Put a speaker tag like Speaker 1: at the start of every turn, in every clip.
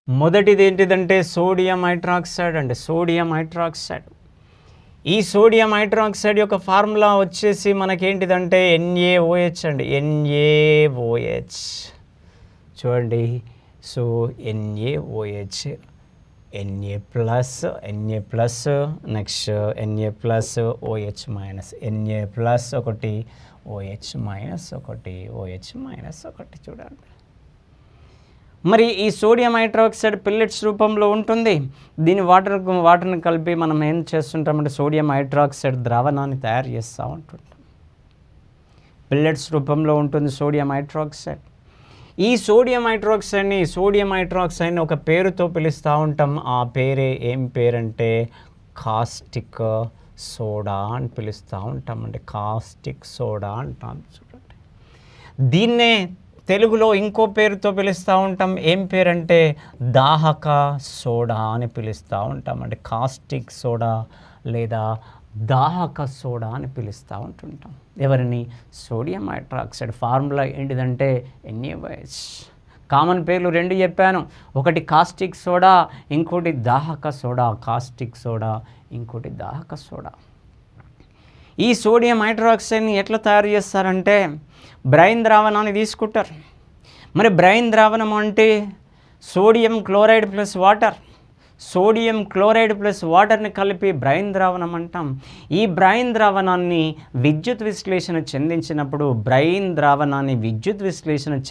Speaker 1: మొదటిది ఏంటిదంటే sodium hydroxide అండి, సోడియం హైడ్రాక్సైడ్. ఈ సోడియం హైడ్రాక్సైడ్ యొక్క ఫార్ములా వచ్చేసి మనకేంటిదంటే NaOH అండి, NaOH. చూడండి, so NaOH, Na plus next Na plus OH minus, Na plus ఒకటి OH మైనస్ ఒకటి, OH మైనస్ ఒకటి. చూడండి, మరి ఈ సోడియం హైడ్రాక్సైడ్ పిల్లెట్స్ రూపంలో ఉంటుంది. దీని వాటర్ని కలిపి మనం ఏం చేస్తుంటామంటే సోడియం హైడ్రాక్సైడ్ ద్రావణాన్ని తయారు చేస్తూ ఉంటుంటాం. పిల్లెట్స్ రూపంలో ఉంటుంది సోడియం హైడ్రాక్సైడ్. ఈ సోడియం హైడ్రాక్సైడ్ని ఒక పేరుతో పిలుస్తూ ఉంటాం. ఆ పేరే ఏం పేరంటే కాస్టిక్ సోడా అని పిలుస్తూ ఉంటామండి. కాస్టిక్ సోడా అంటాం. చూడండి, దీన్నే తెలుగులో ఇంకో పేరుతో పిలుస్తూ ఉంటాం. ఏం పేరంటే దాహక సోడా అని పిలుస్తూ ఉంటామండి. కాస్టిక్ సోడా లేదా దాహక సోడా అని పిలుస్తూ ఉంటుంటాం. ఎవరిని? Sodium hydroxide. ఫార్ములా ఏంటిదంటే NaOH. కామన్ పేర్లు రెండు చెప్పాను, ఒకటి కాస్టిక్ సోడా, ఇంకోటి దాహక సోడా. కాస్టిక్ సోడా, ఇంకోటి దాహక సోడా. ఈ సోడియం హైడ్రాక్సైడ్ని ఎట్లా తయారు చేస్తారంటే బ్రైన్ ద్రావణాన్ని తీసుకుంటారు. మరి బ్రైన్ ద్రావణం అంటే sodium chloride plus water. Sodium chloride plus వాటర్ని కలిపి బ్రైన్ ద్రావణం అంటాం. ఈ బ్రైన్ ద్రావణాన్ని విద్యుత్ విశ్లేషణ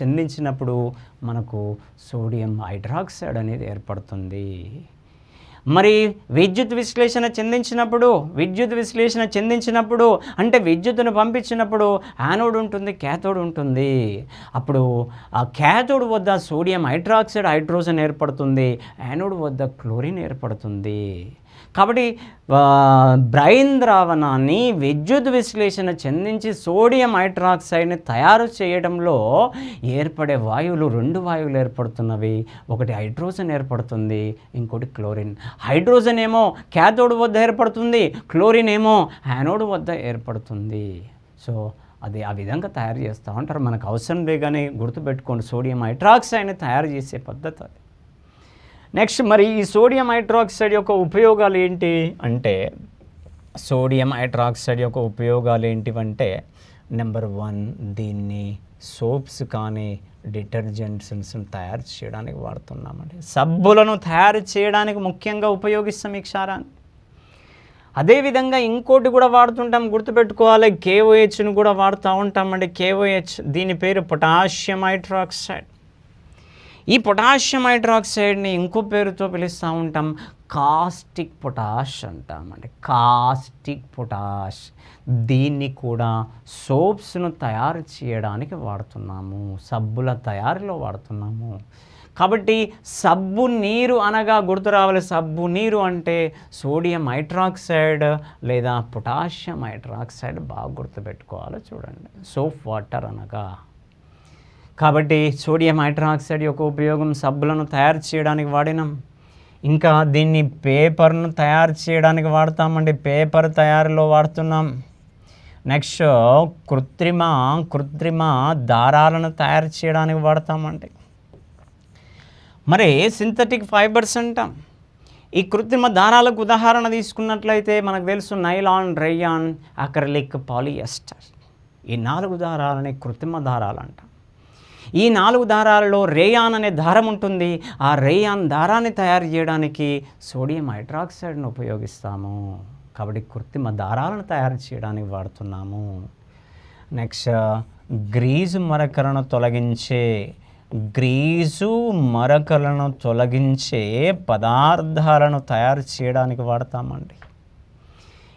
Speaker 1: చెందించినప్పుడు మనకు సోడియం హైడ్రాక్సైడ్ అనేది ఏర్పడుతుంది. మరి విద్యుత్ విశ్లేషణ చెందించినప్పుడు అంటే విద్యుత్తును పంపించినప్పుడు యానోడ్ ఉంటుంది, క్యాథోడ్ ఉంటుంది. అప్పుడు ఆ క్యాథోడ్ వద్ద సోడియం హైడ్రాక్సైడ్ హైడ్రోజన్ ఏర్పడుతుంది, యానోడ్ వద్ద క్లోరిన్ ఏర్పడుతుంది. కాబట్టి బ్రైన్ ద్రావణాన్ని విద్యుత్ విశ్లేషణ చెందించి సోడియం హైడ్రాక్సైడ్ని తయారు చేయడంలో ఏర్పడే వాయువులు, రెండు వాయువులు ఏర్పడుతున్నవి. ఒకటి హైడ్రోజన్ ఏర్పడుతుంది, ఇంకోటి క్లోరిన్. హైడ్రోజన్ ఏమో క్యాథోడ్ వద్ద ఏర్పడుతుంది, క్లోరిన్ ఏమో యానోడ్ వద్ద ఏర్పడుతుంది. సో అది ఆ విధంగా తయారు చేస్తూ ఉంటారు. మనకు అవసరం లేగానే గుర్తుపెట్టుకోండి, సోడియం హైడ్రాక్సైడ్ని తయారు చేసే పద్ధతి అది. నెక్స్ట్, మరి ఈ సోడియం హైడ్రాక్సైడ్ యొక్క ఉపయోగాలు ఏంటి అంటే నెంబర్ 1, దీన్ని సోప్స్ కానీ డిటర్జెంట్స్ తయారు చేయడానికి వాడుతున్నామండి. సబ్బులను తయారు చేయడానికి ముఖ్యంగా ఉపయోగిస్తాం ఈ క్షారాన్ని. అదేవిధంగా ఇంకోటి కూడా వాడుతుంటాం, గుర్తుపెట్టుకోవాలి, KOHను కూడా వాడుతూ ఉంటామండి. KOH, దీని పేరు పొటాషియం హైడ్రాక్సైడ్. ఈ పొటాషియం హైడ్రాక్సైడ్ని ఇంకో పేరుతో పిలుస్తూ ఉంటాం, కాస్టిక్ పొటాష్ అంటామండి. Caustic potash. దీన్ని కూడా సోప్స్ను తయారు చేయడానికి వాడుతున్నాము, సబ్బుల తయారీలో వాడుతున్నాము. కాబట్టి సబ్బు నీరు అనగా గుర్తు రావాలి, సబ్బు నీరు అంటే సోడియం హైడ్రాక్సైడ్ లేదా పొటాషియం హైడ్రాక్సైడ్. బాగా గుర్తుపెట్టుకోవాలి. చూడండి, సోప్ వాటర్ అనగా. కాబట్టి సోడియం హైడ్రాక్సైడ్ యొక్క ఉపయోగం సబ్బులను తయారు చేయడానికి వాడినాం. ఇంకా దీన్ని పేపర్ను తయారు చేయడానికి వాడతామండి, పేపర్ తయారీలో వాడుతున్నాం. నెక్స్ట్, కృత్రిమ దారాలను తయారు చేయడానికి వాడతామండి. మరి సింథటిక్ ఫైబర్స్ అంటాం. ఈ కృత్రిమ దారాలకు ఉదాహరణ తీసుకున్నట్లయితే మనకు తెలుసు, నైలాన్, రేయాన్, అక్రిలిక్, పాలియస్టర్. ఈ 4 దారాలని కృత్రిమ దారాలు అంటాం. ఈ 4 దారాలలో రేయాన్ అనే దారం ఉంటుంది. ఆ రేయాన్ దారాన్ని తయారు చేయడానికి సోడియం హైడ్రాక్సైడ్ను ఉపయోగిస్తాము. కాబట్టి కృత్రిమ దారాలను తయారు చేయడానికి వాడుతున్నాము. నెక్స్ట్, గ్రీజు మరకలను తొలగించే పదార్థాలను తయారు చేయడానికి వాడతామండి.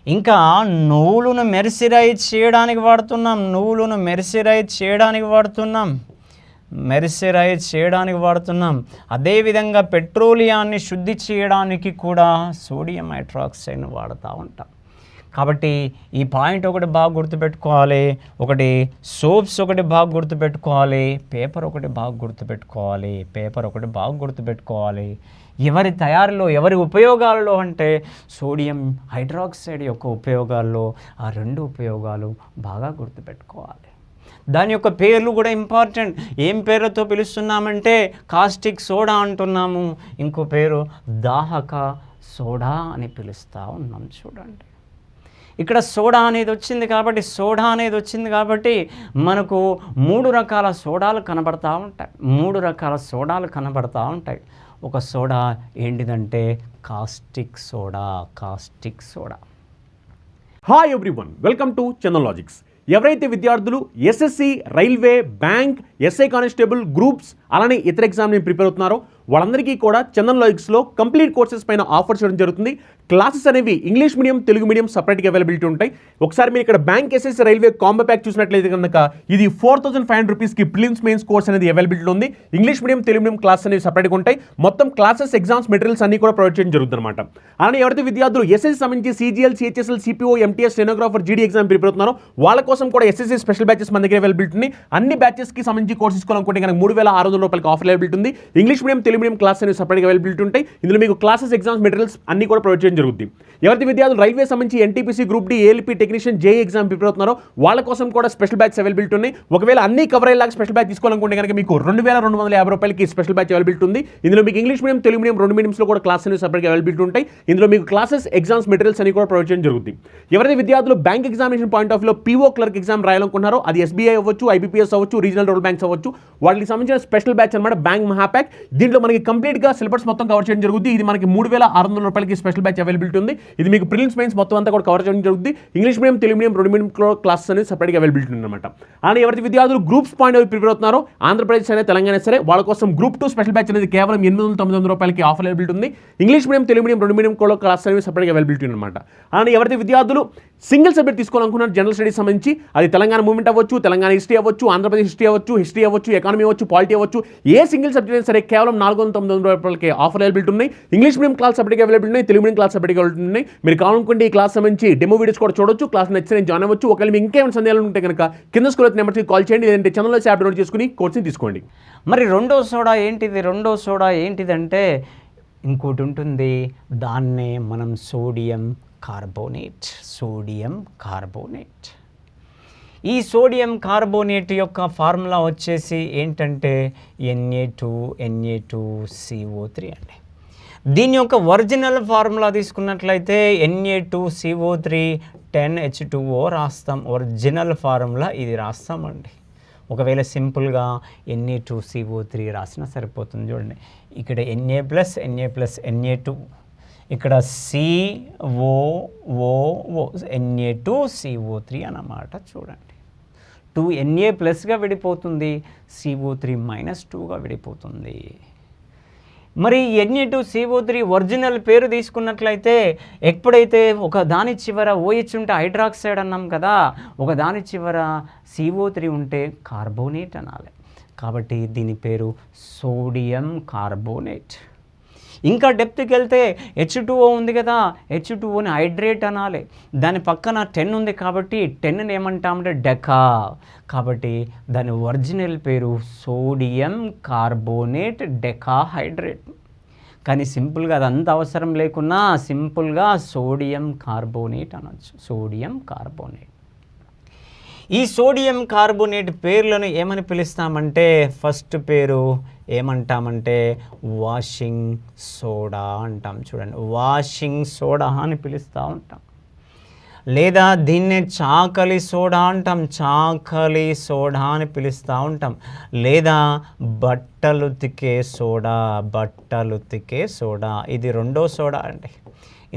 Speaker 1: ఇంకా నువ్వులను మెర్సిరైజ్ చేయడానికి వాడుతున్నాం. అదేవిధంగా పెట్రోలియాన్ని శుద్ధి చేయడానికి కూడా సోడియం హైడ్రాక్సైడ్ను వాడుతూ ఉంటాం. కాబట్టి ఈ పాయింట్ ఒకటి బాగా గుర్తుపెట్టుకోవాలి. ఒకటి సోప్స్ ఒకటి బాగా గుర్తుపెట్టుకోవాలి, పేపర్ ఒకటి బాగా గుర్తుపెట్టుకోవాలి. ఎవరి తయారీలో, ఎవరి ఉపయోగాలలో అంటే సోడియం హైడ్రాక్సైడ్ యొక్క ఉపయోగాల్లో ఆ 2 ఉపయోగాలు బాగా గుర్తుపెట్టుకోవాలి. దాని యొక్క పేర్లు కూడా ఇంపార్టెంట్. ఏం పేర్లతో పిలుస్తున్నామంటే కాస్టిక్ సోడా అంటున్నాము, ఇంకో పేరు దాహక సోడా అని పిలుస్తూ ఉన్నాం. చూడండి, ఇక్కడ సోడా అనేది వచ్చింది కాబట్టి మనకు 3 రకాల సోడాలు కనబడతా ఉంటాయి. ఒక సోడా ఏంటిదంటే caustic soda.
Speaker 2: Hi everyone, welcome to Chandan logics. ఎవరైతే విద్యార్థులు SSC, railway, bank, SI constable, groups అలానే ఇతర ఎగ్జామ్ని ప్రిపేర్ అవుతున్నారో వాళ్ళందరికీ కూడా చందన్ లాజిక్స్లో కంప్లీట్ కోర్సెస్ పైన ఆఫర్ చేయడం జరుగుతుంది. క్లాసెస్ అనేవి ఇంగ్లీష్ మీడియం, తెలుగు మీడియం సపరేట్గా అవైలబిలిటీ ఉంటాయి. ఒకసారి మీరు ఇక్కడ bank, SSC, railway combo pack చూసినట్లయితే కనుక ఇది 4500 రూపీస్కి ప్రిలిమ్స్ మెయిన్స్ కోర్స్ అనేది అవైలబిలిటీ ఉంది. English medium, Telugu medium class అనేవి సపరేట్గా ఉంటాయి. మొత్తం క్లాసెస్, ఎగ్జామ్స్, మెటీరియల్స్ అన్ని కూడా ప్రొవైడ్ చేయడం జరుగుతుంది అనమాట. అలానే ఎవరైతే విద్యార్థులు ఎస్ఎస్సి సంబంధించి CGL, CHSL, CPO, MTS, stenographer, జీడీ ఎగ్జామ్ ప్రిపేర్ అవుతున్నారో వాళ్ళ కోసం కూడా ఎస్ఎస్సి స్పెషల్ బ్యాచెస్ మన దగ్గర అవైలబిలిటీ ఉంది. అన్ని బ్యాచెస్కి సంబంధించి కోర్స్ తీసుకోవాలనుకుంటే కనుక 3600 రూపాయలకి ఆఫర్ అవైలబిలిటీ ఉంది. English medium, Telugu medium class అనేవి సపరేట్గా అవైలబిలిటీ ఉంటాయి. ఇందులో మీకు క్లాసెస్, ఎగ్జామ్స్, మెటీరియల్స్ అన్ని కూడా ప్రొవైడ్ చేయడం జరుగుతుంది. ఎవరైతే విద్యార్థులు రైల్వే సంబంధించి NTPC, group D, ALP technician, JE exam prepare అవుతున్నారో వాళ్ళ కోసం కూడా స్పెషల్ బ్యాచ్ అవైలబిలిటీ ఉన్నాయి. ఒకవేళ అన్ని కవర్ అయ్యేలాగా స్పెషల్ బ్యాచ్ తీసుకోవాలనుకుంటే కనుక మీకు 2250 రూపాయలకి స్పెషల్ బ్యాచ్ అవైలబిలిటీ ఉంది. ఇందులో మీకు ఇంగ్లీష్ మీడియం, తెలుగు మీడియం రెండు మీడియంస్లో కూడా క్లాస్ అనేవి సపరేట్గా అవైలబిలిటీ ఉంటాయి. ఇందులో మీకు క్లాసెస్, ఎగ్జామ్స్, మెటీరియల్స్ అన్ని కూడా ప్రొవైడ్ చేయడం జరుగుతుంది. ఎవరైతే విద్యార్థులు బ్యాంక్ ఎగ్జామినేషన్ పాయింట్ ఆఫ్ వ్యూలో పీఓ క్లర్క్ ఎగ్జామ్ రాయాలనుకున్నారో అది ఎస్బీఐ అవ్వచ్చు, ఐబీపీఎస్ అవ్వచ్చు, రీజనల్ రూరల్ బ్యాంక్స్ అవ్వచ్చు, వాటికి సంబంధించిన స్పెషల్ బ్యాచ్ అనమాట బ్యాంక్ మహాప్యాక్. దీంట్లో మనకి కంప్లీట్గా సిలబస్ మొత్తం కవర్ చేయడం జరుగుతుంది. ఇది మనకి 3600 రూపాయలకి స్పెషల్ బ్యాచ్ అవైలబిలిటీ ఉంది. ఇది మీకు ప్రిలిమ్స్ మెయిన్స్ మొత్తం అంతా కూడా కవర్ చేయడం జరుగుతుంది. ఇంగ్లీష్ మీడియం, తెలుగు మీడియం రెండు మీడియం క్లాసెస్ అనేది సపరేట్గా అవైలబిలిటీ ఉందన్నమాట. అలానే ఎవరైతే విద్యార్థులు గ్రూప్స్ పాయింట్ ఆఫ్ ప్రిపేర్ అవుతున్నారో ఆంధ్రప్రదేశ్ అనేది, తెలంగాణ సరే వాళ్ళ కోసం గ్రూప్ 2 స్పెషల్ బ్యాచ్ అనేది కేవలం 800-900 రూపాయలకి ఆఫర్ అవైలబిలిటీ ఉంది. ఇంగ్లీష్ మీడియం, తెలుగు మీడియం రెండు మీడియం క్లాస్ అనేవి సపరేట్గా అవైలబిలిటీ అనమాట. అలానే ఎవరైతే విద్యార్థులు సింగిల్ సబ్జెక్ట్ తీసుకోవాలనుకున్నారు జనరల్ స్టడీస్ సంబంధించి, అది తెలంగాణ మూవ్మెంట్ అవ్వచ్చు, తెలంగాణ హిస్టరీ అవ్వచ్చు, ఆంధ్రప్రదేశ్ హిస్టరీ అవ్వచ్చు, ఎకానమీ అవ్వచ్చు, పాలిటీ అవ్వచ్చు, ఏ సింగిల్ సబ్జెక్ట్ అయినా సరే కేవలం 400-900 రూపాయలకి ఆఫర్ అవైలబిలిటీ ఉన్నాయి. ఇంగ్లీష్ మీడియం క్లాస్ సపరేట్గా అవైలబిలిటీ ఉన్నాయి, తెలుగు మీడియం క్లాస్ సపరేట్గా అవైలబిలిటీ ఉన్నాయి. మీరు కావాలనుకుంటే ఈ క్లాస్ సంబంధించి డెమో వీడియోస్ కూడా చూడొచ్చు. క్లాస్ నచ్చితే నేను జాయిన్ అవ్వచ్చు. ఒకవేళ మీకు ఇంకేమైనా సందేహాలు ఉంటే కనుక కింద స్కూల్ నెంబర్కి కాల్ చేయండి, లేదంటే ఛానల్లో యాప్ డౌన్లోడ్ చేసుకుని కోర్సుని తీసుకోండి.
Speaker 1: మరి రెండో సోడా ఏంటిదంటే ఇంకోటి ఉంటుంది, దాన్నే మనం సోడియం కార్బోనేట్. ఈ సోడియం కార్బోనేట్ యొక్క ఫార్ములా వచ్చేసి ఏంటంటే Na2CO3 అండి. దీని యొక్క ఒరిజినల్ ఫార్ములా తీసుకున్నట్లయితే Na2CO3 10H2O రాస్తాం. ఒరిజినల్ ఫార్ములా ఇది రాస్తామండి. ఒకవేళ సింపుల్గా Na2CO3 రాసినా సరిపోతుంది. చూడండి, ఇక్కడ Na+Na+Na2, ఇక్కడ COOO Na2CO3 అన్నమాట. చూడండి, 2Na+గా విడిపోతుంది, CO3 -2గా విడిపోతుంది. మరి Na2CO3 ఒరిజినల్ పేరు తీసుకున్నట్లయితే ఎప్పుడైతే ఒక దాని చివర OH ఉంటే హైడ్రాక్సైడ్ అన్నాం కదా, ఒక దాని చివర CO3 ఉంటే కార్బోనేట్ అనాలి. కాబట్టి దీని పేరు సోడియం కార్బోనేట్. ఇంకా డెప్త్కి వెళ్తే H2O ఉంది కదా, H2Oని హైడ్రేట్ అనాలి. దాని పక్కన 10 ఉంది కాబట్టి 10ని ఏమంటామంటే డెకా. కాబట్టి దాని ఒరిజినల్ పేరు సోడియం కార్బోనేట్ డెకాహైడ్రేట్. కానీ సింపుల్గా అదంతా అవసరం లేకున్నా సింపుల్గా సోడియం కార్బోనేట్ అనొచ్చు. Sodium carbonate. ఈ సోడియం కార్బోనేట్ పేర్లను ఏమని పిలుస్తామంటే ఫస్ట్ పేరు ఏమంటామంటే వాషింగ్ సోడా అంటాం. చూడండి, వాషింగ్ సోడా అని పిలుస్తూ ఉంటాం. లేదా దీన్నే చాకలి సోడా అంటాం. చాకలి సోడా అని పిలుస్తూ ఉంటాం. లేదా బట్టలుతికే సోడా, ఇది రెండో సోడా అండి.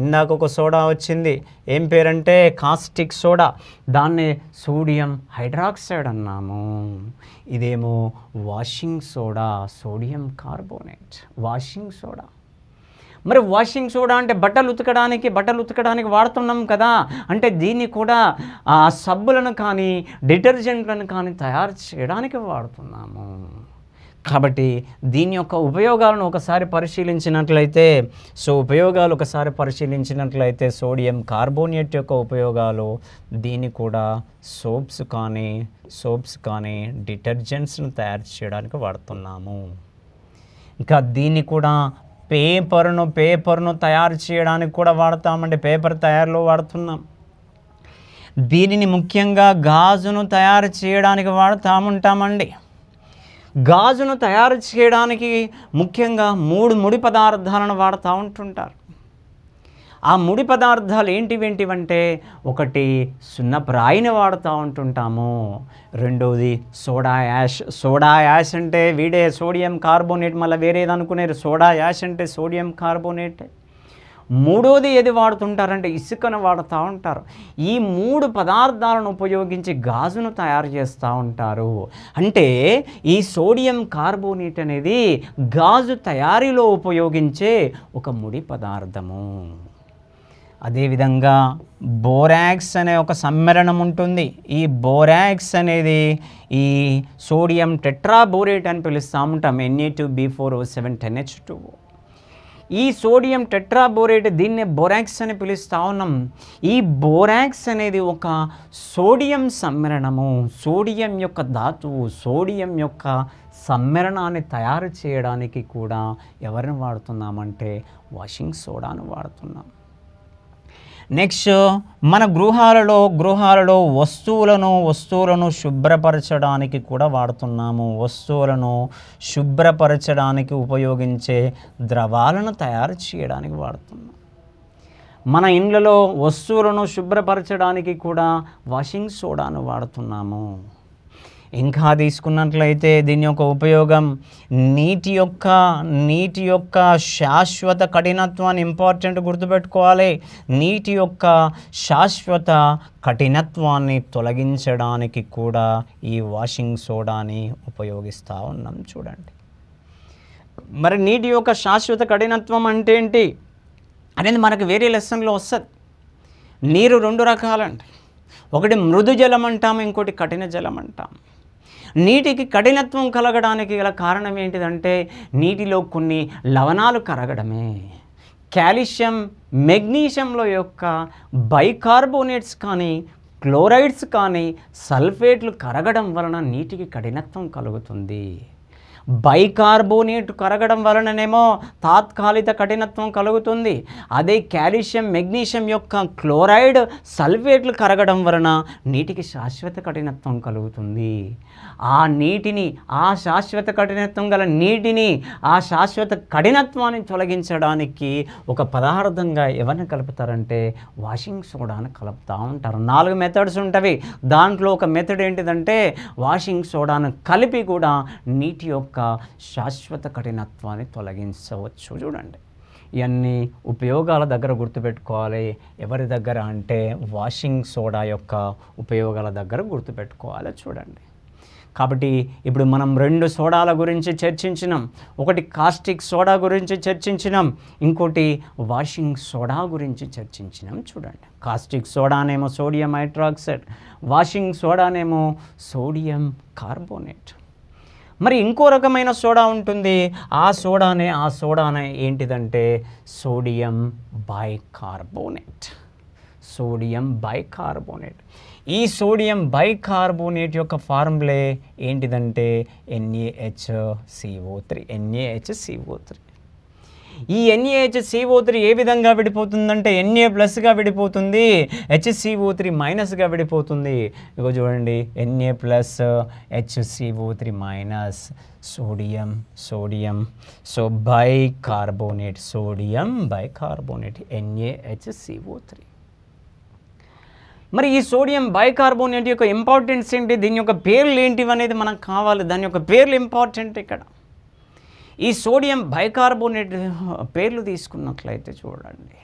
Speaker 1: ఇందాక ఒక సోడా వచ్చింది, ఏం పేరంటే కాస్టిక్ సోడా, దాన్నే సోడియం హైడ్రాక్సైడ్ అన్నాము. ఇదేమో washing soda, sodium carbonate, washing soda. మరి వాషింగ్ సోడా అంటే బట్టలు ఉతకడానికి వాడుతున్నాం కదా, అంటే దీన్ని కూడా సబ్బులను కానీ డిటర్జెంట్లను కానీ తయారు చేయడానికి వాడుతున్నాము. కాబట్టి దీని యొక్క ఉపయోగాలను ఒకసారి పరిశీలించినట్లయితే సోడియం కార్బోనేట్ యొక్క ఉపయోగాలు, దీన్ని కూడా సోప్స్ కానీ డిటర్జెంట్స్ను తయారు చేయడానికి వాడుతున్నాము. ఇంకా దీన్ని కూడా పేపర్ను తయారు చేయడానికి కూడా వాడతామండి. పేపర్ తయారులో వాడుతున్నాం. దీనిని ముఖ్యంగా గాజును తయారు చేయడానికి వాడుతూ ఉంటామండి. గాజును తయారు చేయడానికి ముఖ్యంగా 3 ముడి పదార్థాలను వాడుతూ ఉంటుంటారు. ఆ ముడి పదార్థాలు ఏంటివంటే, ఒకటి సున్నప్రాయిని వాడుతూ ఉంటుంటాము, రెండవది సోడా యాష్. సోడా యాష్ అంటే వీడే సోడియం కార్బోనేట్, మళ్ళీ వేరేది అనుకునేది. సోడా యాష్ అంటే సోడియం కార్బోనేట్. మూడోది ఏది వాడుతుంటారంటే ఇసుకను వాడుతూ ఉంటారు. ఈ 3 పదార్థాలను ఉపయోగించి గాజును తయారు చేస్తూ ఉంటారు. అంటే ఈ సోడియం కార్బోనేట్ అనేది గాజు తయారీలో ఉపయోగించే ఒక ముడి పదార్థము. అదేవిధంగా బోరాక్స్ అనే ఒక సమ్మేళనం ఉంటుంది. ఈ బోరాక్స్ అనేది ఈ సోడియం టెట్రాబోరేట్ అని పిలుస్తూ ఉంటాం, Na2B4O7 10H2O. ఈ సోడియం టెట్రాబోరేట్, దీన్నే బోరాక్స్ అని పిలుస్తూ ఉన్నాం. ఈ బోరాక్స్ అనేది ఒక సోడియం సమ్మేళనము. సోడియం యొక్క ధాతువు, సోడియం యొక్క సమ్మేళనాన్ని తయారు చేయడానికి కూడా ఎవరిని వాడుతున్నామంటే వాషింగ్ సోడాను వాడుతున్నాం. నెక్స్ట్, మన గృహాలలో వస్తువులను శుభ్రపరచడానికి కూడా వాడుతున్నాము. వస్తువులను శుభ్రపరచడానికి ఉపయోగించే ద్రవాలను తయారు చేయడానికి వాడుతున్నాం. మన ఇండ్లలో వస్తువులను శుభ్రపరచడానికి కూడా వాషింగ్ సోడాను వాడుతున్నాము. ఇంకా తీసుకున్నట్లయితే దీని యొక్క ఉపయోగం నీటి యొక్క శాశ్వత కఠినత్వాన్ని ఇంపార్టెంట్ గుర్తుపెట్టుకోవాలి. నీటి యొక్క శాశ్వత కఠినత్వాన్ని తొలగించడానికి కూడా ఈ వాషింగ్ సోడాని ఉపయోగిస్తూ ఉన్నాం. చూడండి, మరి నీటి యొక్క శాశ్వత కఠినత్వం అంటే ఏంటి అనేది మనకు వేరే లెసన్లో వస్తుంది. నీరు 2 రకాలండి. ఒకటి మృదు జలం అంటాము, ఇంకోటి కఠిన జలం అంటాం. నీటికి కఠినత్వం కలగడానికి గల కారణం ఏంటిదంటే నీటిలో కొన్ని లవణాలు కరగడమే. కాల్షియం, మెగ్నీషియంలో యొక్క బైకార్బోనేట్స్ కానీ, క్లోరైడ్స్ కానీ, సల్ఫేట్లు కరగడం వలన నీటికి కఠినత్వం కలుగుతుంది. బైకార్బోనేట్ కరగడం వలననేమో తాత్కాలిక కఠినత్వం కలుగుతుంది. అదే కాల్షియం, మెగ్నీషియం యొక్క క్లోరైడ్, సల్ఫేట్లు కరగడం వలన నీటికి శాశ్వత కఠినత్వం కలుగుతుంది. ఆ నీటిని, ఆ శాశ్వత కఠినత్వం గల నీటిని, ఆ శాశ్వత కఠినత్వాన్ని తొలగించడానికి ఒక పదార్థంగా ఎవరిని కలుపుతారంటే వాషింగ్ సోడాను కలుపుతూ ఉంటారు. 4 మెథడ్స్ ఉంటవి. దాంట్లో ఒక మెథడ్ ఏంటిదంటే వాషింగ్ సోడాను కలిపి కూడా నీటి యొక్క శాశ్వత కఠినత్వాన్ని తొలగించవచ్చు. చూడండి, ఇవన్నీ ఉపయోగాల దగ్గర గుర్తుపెట్టుకోవాలి. ఎవరి దగ్గర అంటే వాషింగ్ సోడా యొక్క ఉపయోగాల దగ్గర గుర్తుపెట్టుకోవాలి. చూడండి, కాబట్టి ఇప్పుడు మనం 2 సోడాల గురించి చర్చించినాం. ఒకటి కాస్టిక్ సోడా గురించి చర్చించినాం, ఇంకోటి వాషింగ్ సోడా గురించి చర్చించినాం. చూడండి, కాస్టిక్ సోడానేమో సోడియం హైడ్రాక్సైడ్, వాషింగ్ సోడానేమో సోడియం కార్బోనేట్. మరి ఇంకో రకమైన సోడా ఉంటుంది. ఆ సోడానే ఏంటిదంటే సోడియం బైకార్బోనేట్. Sodium bicarbonate. ఈ సోడియం బైకార్బోనేట్ యొక్క ఫార్ములే ఏంటిదంటే NaHCO3. ఈ NaHCO3 ఏ విధంగా విడిపోతుందంటే Na+గా విడిపోతుంది, HCO3 మైనస్గా విడిపోతుంది. ఇగో చూడండి, Na+HCO3- sodium so bicarbonate, sodium bicarbonate NaHCO3. మరి ఈ సోడియం బైకార్బోనేట్ యొక్క ఇంపార్టెన్స్ ఏంటి, దీని యొక్క పేర్లు ఏంటివి అనేది మనకు కావాలి. దాని యొక్క పేర్లు ఇంపార్టెంట్. ఇక్కడ ఈ సోడియం బైకార్బోనేట్ పేర్లు తీసుకున్నట్లయితే చూడండి,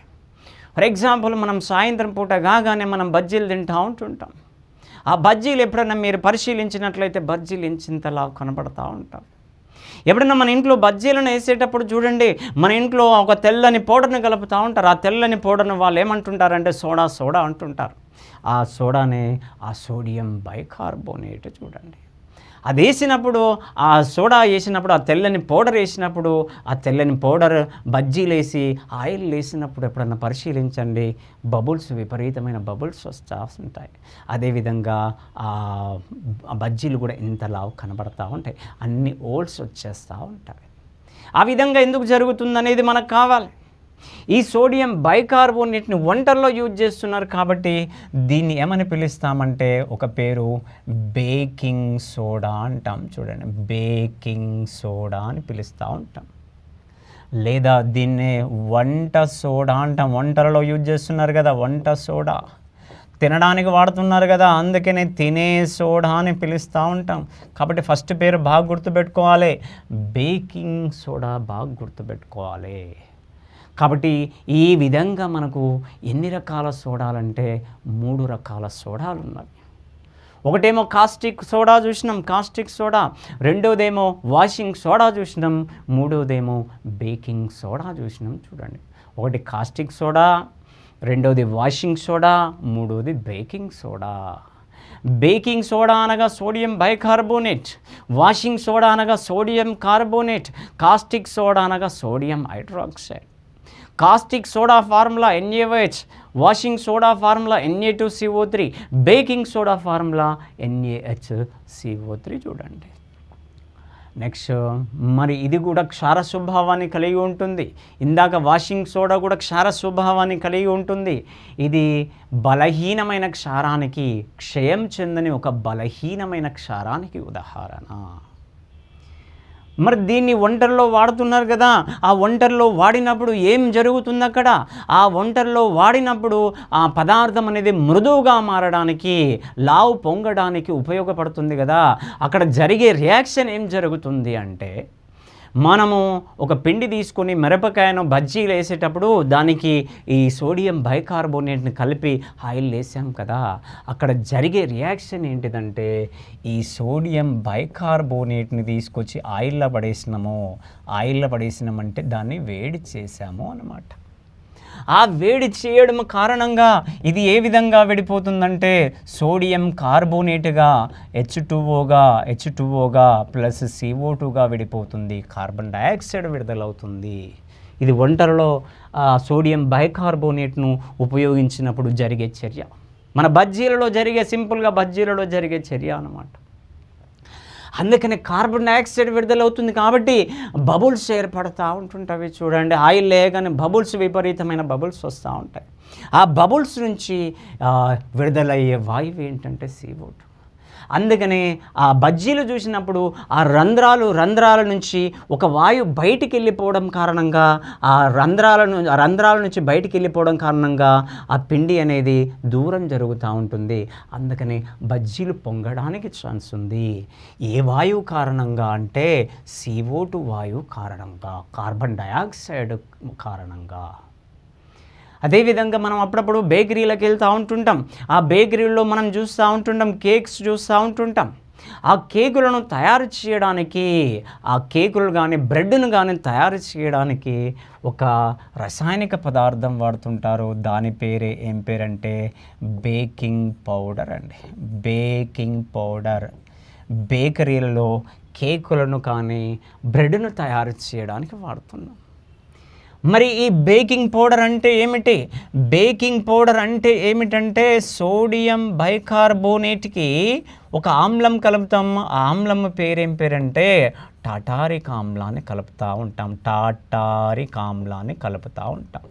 Speaker 1: ఫర్ ఎగ్జాంపుల్ మనం సాయంత్రం పూట కాగానే మనం బజ్జీలు తింటూ ఉంటుంటాం. ఆ బజ్జీలు ఎప్పుడైనా మీరు పరిశీలించినట్లయితే బజ్జీలు ఇంతలా కనబడుతూ ఉంటాం. ఎప్పుడైనా మన ఇంట్లో బజ్జీలను వేసేటప్పుడు చూడండి, మన ఇంట్లో ఒక తెల్లని పౌడర్ని కలుపుతూ ఉంటారు. ఆ తెల్లని పౌడర్ని వాళ్ళు ఏమంటుంటారంటే సోడా అంటుంటారు. ఆ సోడానే ఆ సోడియం బైకార్బోనేట్. చూడండి, అది వేసినప్పుడు, ఆ సోడా వేసినప్పుడు, ఆ తెల్లని పౌడర్ వేసినప్పుడు, ఆ తెల్లని పౌడర్ బజ్జీలు వేసి ఆయిల్ వేసినప్పుడు ఎప్పుడన్నా పరిశీలించండి, విపరీతమైన బబుల్స్ వస్తూ ఉంటాయి. అదేవిధంగా ఆ బజ్జీలు కూడా ఇంతలా కనబడతా ఉంటాయి, అన్ని ఓల్స్ వచ్చేస్తూ ఉంటాయి. ఆ విధంగా ఎందుకు జరుగుతుందనేది మనకు కావాలి. ఈ సోడియం బైకార్బోనేట్ని వంటల్లో యూజ్ చేస్తున్నారు కాబట్టి దీన్ని ఏమని పిలుస్తామంటే ఒక పేరు బేకింగ్ సోడా అంటాం. చూడండి, బేకింగ్ సోడా అని పిలుస్తూ ఉంటాం. లేదా దీన్నే వంట సోడా అంటాం. వంటలలో యూజ్ చేస్తున్నారు కదా వంట సోడా, తినడానికి వాడుతున్నారు కదా, అందుకనే తినే సోడా అని పిలుస్తూ ఉంటాం. కాబట్టి ఫస్ట్ పేరు బాగా గుర్తుపెట్టుకోవాలి, బేకింగ్ సోడా బాగా గుర్తుపెట్టుకోవాలి. కాబట్టి ఈ విధంగా మనకు ఎన్ని రకాల సోడాలంటే 3 రకాల సోడాలు ఉన్నాయి. ఒకటేమో కాస్టిక్ సోడా చూసినాం, కాస్టిక్ సోడా. రెండోదేమో వాషింగ్ సోడా చూసినాం. మూడోదేమో బేకింగ్ సోడా చూసినాం. చూడండి, ఒకటి కాస్టిక్ సోడా, రెండోది వాషింగ్ సోడా, మూడోది బేకింగ్ సోడా. బేకింగ్ సోడా అనగా సోడియం బైకార్బోనేట్, వాషింగ్ సోడా అనగా సోడియం కార్బోనేట్, కాస్టిక్ సోడా అనగా sodium hydroxide. Caustic soda formula NaOH, washing soda formula Na2CO3, baking soda formula NaHCO3. చూడండి, next మరి ఇది కూడా క్షార స్వభావాన్ని కలిగి ఉంటుంది. ఇందాక వాషింగ్ సోడా కూడా క్షార స్వభావాన్ని కలిగి ఉంటుంది. ఇది బలహీనమైన క్షారానికి, క్షయం చెందని ఒక బలహీనమైన క్షారానికి ఉదాహరణ. మరి దీన్ని వంటల్లో వాడుతున్నారు కదా, ఆ వంటల్లో వాడినప్పుడు ఏం జరుగుతుంది అక్కడ? ఆ వంటల్లో వాడినప్పుడు ఆ పదార్థం అనేది మృదువుగా మారడానికి, లావు పొంగడానికి ఉపయోగపడుతుంది కదా. అక్కడ జరిగే రియాక్షన్ ఏం జరుగుతుంది అంటే, మనము ఒక పిండి తీసుకొని మిరపకాయను బజ్జీలు వేసేటప్పుడు దానికి ఈ సోడియం బైకార్బోనేట్ని కలిపి ఆయిల్ వేసాం కదా, అక్కడ జరిగే రియాక్షన్ ఏంటిదంటే ఈ సోడియం బైకార్బోనేట్ని తీసుకొచ్చి ఆయిల్లో పడేసినామంటే దాన్ని వేడి చేసాము అన్నమాట. ఆ వేడి చేయడం కారణంగా ఇది ఏ విధంగా విడిపోతుందంటే సోడియం కార్బోనేట్గా H2Oగా ప్లస్ CO2గా విడిపోతుంది, కార్బన్ డయాక్సైడ్ విడుదలవుతుంది. ఇది వంటలలో సోడియం బైకార్బోనేట్ను ఉపయోగించినప్పుడు జరిగే చర్య, మన సింపుల్గా బజ్జీలలో జరిగే చర్య అన్నమాట. అందుకని కార్బన్ డయాక్సైడ్ విడుదలవుతుంది కాబట్టి బబుల్స్ ఏర్పడుతూ ఉంటుంటాయి. చూడండి, ఆయిల్ లేగానే బబుల్స్, విపరీతమైన బబుల్స్ వస్తూ ఉంటాయి. ఆ బబుల్స్ నుంచి విడుదలయ్యే వాయువు ఏంటంటే CO2. అందుకని ఆ బజ్జీలు చూసినప్పుడు ఆ రంధ్రాల నుంచి ఒక వాయువు బయటికి వెళ్ళిపోవడం కారణంగా, ఆ రంధ్రాల నుంచి బయటికి వెళ్ళిపోవడం కారణంగా ఆ పిండి అనేది దూరం జరుగుతూ ఉంటుంది. అందుకని బజ్జీలు పొంగడానికి ఛాన్స్ ఉంది. ఏ వాయువు కారణంగా అంటే CO2 వాయువు కారణంగా, కార్బన్ డయాక్సైడ్ కారణంగా. అదేవిధంగా మనం అప్పుడప్పుడు బేకరీలకు వెళ్తూ ఉంటుంటాం. ఆ బేకరీలో మనం చూస్తూ ఉంటుంటాం, కేక్స్ చూస్తూ ఉంటుంటాం. ఆ కేకులను తయారు చేయడానికి, ఆ కేకులు కానీ బ్రెడ్ను కానీ తయారు చేయడానికి ఒక రసాయనిక పదార్థం వాడుతుంటారు. దాని పేరే ఏం పేరంటే బేకింగ్ పౌడర్ అండి. బేకింగ్ పౌడర్ బేకరీలలో కేకులను కానీ బ్రెడ్ను తయారు చేయడానికి వాడుతున్నాం. మరి ఈ బేకింగ్ పౌడర్ అంటే ఏమిటి? బేకింగ్ పౌడర్ అంటే ఏమిటంటే సోడియం బైకార్బోనేట్కి ఒక ఆమ్లం కలుపుతాం. ఆ ఆమ్లం పేరేం పేరంటే టాటారిక్ ఆమ్లాన్ని కలుపుతూ ఉంటాం. టాటారిక్ ఆమ్లాన్ని కలుపుతూ ఉంటాం.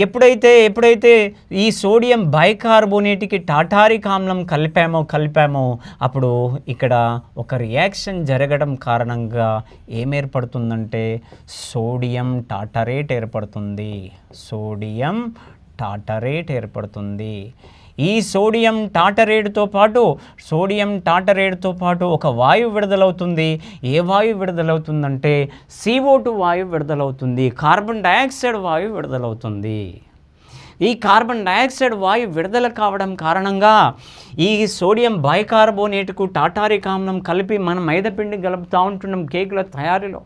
Speaker 1: ఎప్పుడైతే ఈ సోడియం బైకార్బోనేట్కి టాటారిక్ ఆమ్లం కలిపామో అప్పుడు ఇక్కడ ఒక రియాక్షన్ జరగడం కారణంగా ఏం ఏర్పడుతుందంటే సోడియం టాటరేట్ ఏర్పడుతుంది. సోడియం టాటరేట్ ఏర్పడుతుంది. ఈ సోడియం టాటరేట్తో పాటు ఒక వాయువు విడుదలవుతుంది. ఏ వాయువు విడుదలవుతుందంటే CO2 వాయువు విడుదలవుతుంది, కార్బన్ డయాక్సైడ్ వాయువు విడుదలవుతుంది. ఈ కార్బన్ డయాక్సైడ్ వాయువు విడుదల కావడం కారణంగా ఈ సోడియం బైకార్బోనేట్కు టాటారిక్ ఆమ్లం కలిపి మనం మైదాపిండి కలుపుతూ ఉంటున్నాం కేకుల తయారీలో.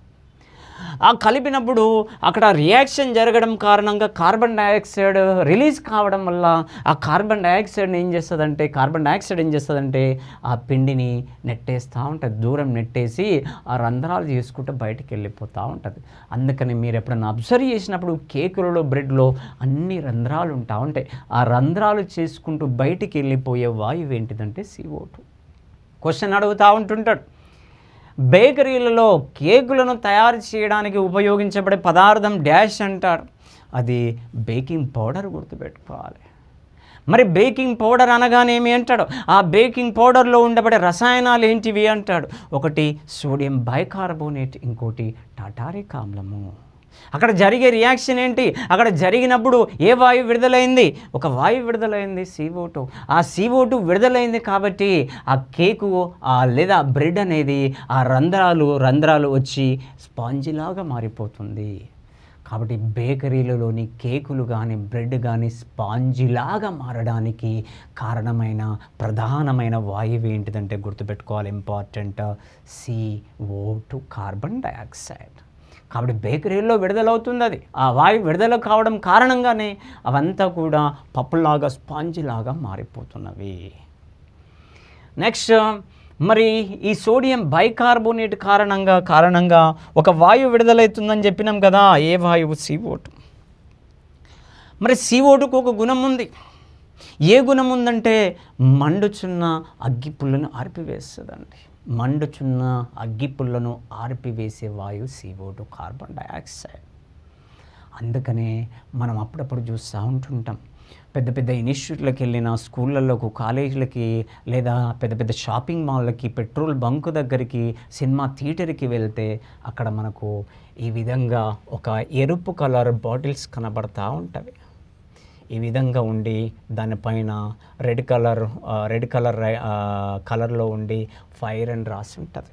Speaker 1: ఆ కలిపినప్పుడు అక్కడ రియాక్షన్ జరగడం కారణంగా కార్బన్ డయాక్సైడ్ రిలీజ్ కావడం వల్ల ఆ కార్బన్ డయాక్సైడ్ ఏం చేస్తుందంటే ఆ పిండిని నెట్టేస్తూ ఉంటుంది, దూరం నెట్టేసి ఆ రంధ్రాలు చేసుకుంటూ బయటికి వెళ్ళిపోతూ ఉంటుంది. అందుకని మీరు ఎప్పుడైనా అబ్జర్వ్ చేసినప్పుడు కేకులలో బ్రెడ్లో అన్ని రంధ్రాలు ఉంటా ఉంటాయి. ఆ రంధ్రాలు చేసుకుంటూ బయటికి వెళ్ళిపోయే వాయువు ఏంటిదంటే CO2. క్వశ్చన్ అడుగుతూ ఉంటుంటాడు, బేకరీలలో కేకులను తయారు చేయడానికి ఉపయోగించబడే పదార్థం డాష్ అంటారు. అది బేకింగ్ పౌడర్, గుర్తుపెట్టుకోవాలి. మరి బేకింగ్ పౌడర్ అనగానేమి అంటాడు? ఆ బేకింగ్ పౌడర్లో ఉండబడే రసాయనాలు ఏంటివి అంటాడు. ఒకటి సోడియం బైకార్బోనేట్, ఇంకోటి టాటారిక్ ఆమ్లము. అక్కడ జరిగే రియాక్షన్ ఏంటి? అక్కడ జరిగినప్పుడు ఏ వాయువు విడుదలైంది? ఒక వాయువు విడుదలైంది, CO2. ఆ CO2 విడుదలైంది కాబట్టి ఆ కేకు లేదా బ్రెడ్ అనేది ఆ రంధ్రాలు వచ్చి స్పాంజిలాగా మారిపోతుంది. కాబట్టి బేకరీలలోని కేకులు కానీ బ్రెడ్ కానీ స్పాంజిలాగా మారడానికి కారణమైన ప్రధానమైన వాయువు ఏంటిదంటే గుర్తుపెట్టుకోవాలి, ఇంపార్టెంట్, CO2, కార్బన్ డయాక్సైడ్. కాబట్టి బేకరీల్లో విడుదలవుతుంది అది. ఆ వాయువు విడుదల కావడం కారణంగానే అవంతా కూడా పప్పులాగా స్పాంజిలాగా మారిపోతున్నవి. నెక్స్ట్, మరి ఈ సోడియం బైకార్బోనేట్ కారణంగా ఒక వాయువు విడుదలవుతుందని చెప్పినాం కదా. ఏ వాయువు? CO2. మరి CO2కు ఒక గుణం ఉంది. ఏ గుణం ఉందంటే మండుచున్న అగ్గిపుల్లను ఆర్పివేస్తుందండి. మండుచున్న అగ్గిపుల్లను ఆర్పివేసే వాయువు CO2, కార్బన్ డయాక్సైడ్. అందుకనే మనం అప్పుడప్పుడు చూస్తూ ఉంటుంటాం, పెద్ద పెద్ద ఇన్స్టిట్యూట్లకు వెళ్ళిన, స్కూళ్ళకు, కాలేజీలకి, లేదా పెద్ద పెద్ద షాపింగ్ మాల్లకి, పెట్రోల్ బంకు దగ్గరికి, సినిమా థియేటర్కి వెళ్తే అక్కడ మనకు ఈ విధంగా ఒక ఎరుపు కలర్ బాటిల్స్ కనబడతా ఉంటవి. ఈ విధంగా ఉండి దానిపైన రెడ్ కలర్లో ఉండి ఫైర్ అని రాసి ఉంటుంది.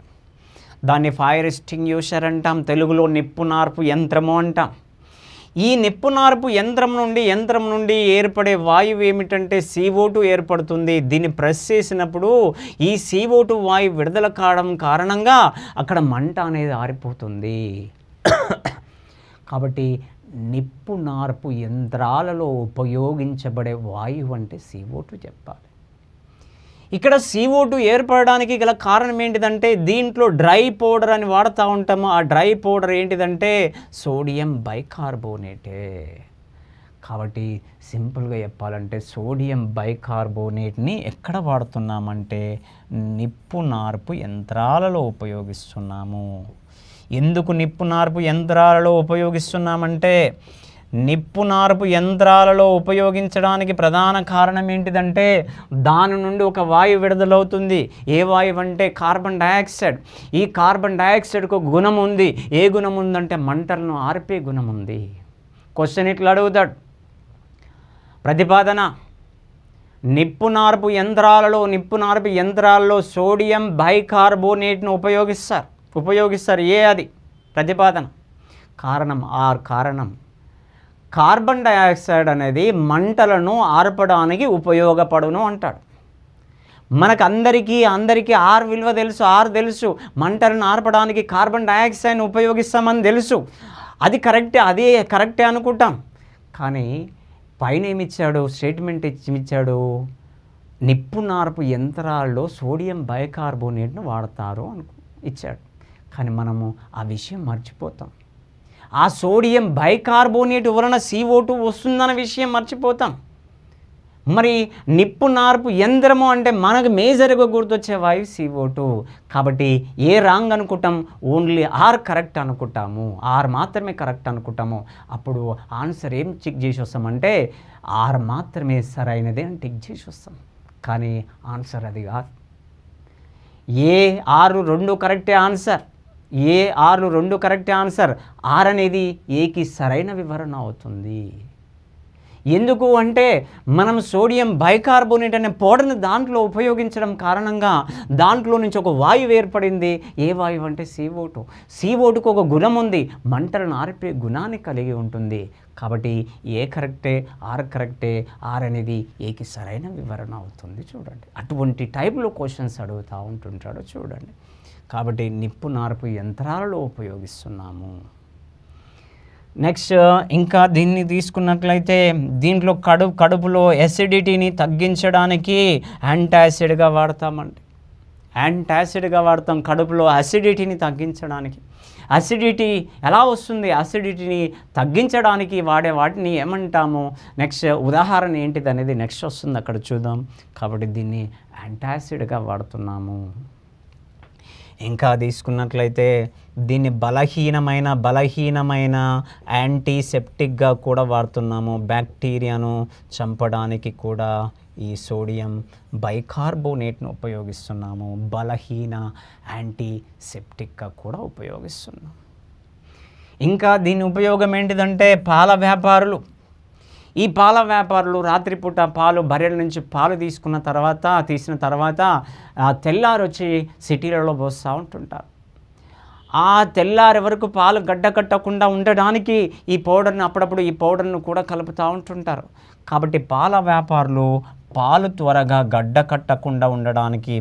Speaker 1: దాన్ని ఫైర్ ఎక్స్టింగ్యూషర్ అంటాం, తెలుగులో నిప్పు నార్పు యంత్రము అంటాం. ఈ నిప్పు నార్పు యంత్రం నుండి ఏర్పడే వాయువు ఏమిటంటే CO2 ఏర్పడుతుంది. దీన్ని ప్రెస్ చేసినప్పుడు ఈ CO2 వాయువు విడుదల కావడం కారణంగా అక్కడ మంట అనేది ఆరిపోతుంది. కాబట్టి నిప్పు నార్పు యంత్రాలలో ఉపయోగించబడే వాయువు అంటే CO2 చెప్పాలి. ఇక్కడ CO2 ఏర్పడడానికి గల కారణం ఏంటిదంటే దీంట్లో డ్రై పౌడర్ అని వాడుతూ ఉంటాము. ఆ డ్రై పౌడర్ ఏంటిదంటే సోడియం బైకార్బోనేటే. కాబట్టి సింపుల్గా చెప్పాలంటే సోడియం బైకార్బోనేట్ని ఎక్కడ వాడుతున్నామంటే నిప్పు నార్పు యంత్రాలలో ఉపయోగిస్తున్నాము. ఎందుకు నిప్పు నార్పు యంత్రాలలో ఉపయోగిస్తున్నామంటే నిప్పు నార్పు యంత్రాలలో ఉపయోగించడానికి ప్రధాన కారణం ఏంటిదంటే దాని నుండి ఒక వాయువు విడుదలవుతుంది. ఏ వాయువు అంటే కార్బన్ డయాక్సైడ్. ఈ కార్బన్ డయాక్సైడ్కు ఒక గుణం ఉంది. ఏ గుణం ఉందంటే మంటలను ఆర్పే గుణం ఉంది. క్వశ్చన్ ఇట్లా అడుగుతాడు, ప్రతిపాదన: నిప్పు నార్పు యంత్రాలలో సోడియం బైకార్బోనేట్ను ఉపయోగిస్తారు. ఏ అది ప్రతిపాదన? కారణం కార్బన్ డయాక్సైడ్ అనేది మంటలను ఆర్పడానికి ఉపయోగపడును అంటాడు. అందరికీ ఆర్ విలువ తెలుసు. మంటలను ఆర్పడానికి కార్బన్ డయాక్సైడ్ని ఉపయోగిస్తామని తెలుసు. అది కరెక్టే అనుకుంటాం. కానీ పైన ఏమిచ్చాడు? స్టేట్మెంట్ ఇచ్చాడు, నిప్పు నార్పు యంత్రాల్లో సోడియం బైకార్బోనేట్ను వాడతారు ఇచ్చాడు. కానీ మనము ఆ విషయం మర్చిపోతాం. ఆ సోడియం బైకార్బోనేట్ వలన CO2 వస్తుందన్న విషయం మర్చిపోతాం. మరి నిప్పు నార్పు యంత్రము అంటే మనకు మేజర్గా గుర్తొచ్చే వాయువు CO2. కాబట్టి ఏ రాంగ్ అనుకుంటాం? ఓన్లీ ఆర్ కరెక్ట్ అనుకుంటాము. ఆర్ మాత్రమే కరెక్ట్ అనుకుంటాము. అప్పుడు ఆన్సర్ ఏం చెక్ చేసి వస్తామంటే ఆర్ మాత్రమే సరైనదే అని టిక్ చేసి వస్తాం. కానీ ఆన్సర్ అది కాదు. ఏ ఆరు రెండు కరెక్టే ఆన్సర్. ఆర్ అనేది ఏకి సరైన వివరణ అవుతుంది. ఎందుకు అంటే మనం సోడియం బైకార్బోనేట్ అనే పౌడర్ని దాంట్లో ఉపయోగించడం కారణంగా దాంట్లో నుంచి ఒక వాయువు ఏర్పడింది. ఏ వాయువు అంటే CO2కు ఒక గుణం ఉంది, మంటలను ఆర్పే గుణాన్ని కలిగి ఉంటుంది. కాబట్టి ఏ కరెక్టే, ఆర్ అనేది ఏకి సరైన వివరణ అవుతుంది. చూడండి, అటువంటి టైప్లో క్వశ్చన్స్ అడుగుతూ ఉంటుంటాడు చూడండి. కాబట్టి నిప్పు నార్పు యంత్రాలలో ఉపయోగిస్తున్నాము. నెక్స్ట్ ఇంకా దీన్ని తీసుకున్నట్లయితే దీంట్లో కడుపులో ఎసిడిటీని తగ్గించడానికి యాంటాసిడ్గా వాడతాం. కడుపులో అసిడిటీని తగ్గించడానికి. అసిడిటీ ఎలా వస్తుంది? అసిడిటీని తగ్గించడానికి వాడే వాటిని ఏమంటాము? నెక్స్ట్ ఉదాహరణ ఏంటిది అనేది నెక్స్ట్ వస్తుంది, అక్కడ చూద్దాం. కాబట్టి దీన్ని యాంటాసిడ్గా వాడుతున్నాము. ఇంకా తీసుకున్నట్లయితే దీన్ని బలహీనమైన యాంటీసెప్టిక్గా కూడా వాడుతున్నాము. బ్యాక్టీరియాను చంపడానికి కూడా ఈ సోడియం బైకార్బోనేట్ను ఉపయోగిస్తున్నాము. బలహీన యాంటీసెప్టిక్గా కూడా ఉపయోగిస్తున్నాము. ఇంకా దీని ఉపయోగం ఏంటిదంటే పాల వ్యాపారులు, ఈ పాల వ్యాపారులు రాత్రిపూట బర్రెల నుంచి పాలు తీసిన తర్వాత తెల్లారి వచ్చి సిటీలలో పోస్తూ ఉంటుంటారు. ఆ తెల్లారి వరకు పాలు గడ్డకట్టకుండా ఉండడానికి ఈ పౌడర్ను కూడా కలుపుతూ ఉంటుంటారు. కాబట్టి పాల వ్యాపారులు పాలు త్వరగా గడ్డకట్టకుండా ఉండడానికి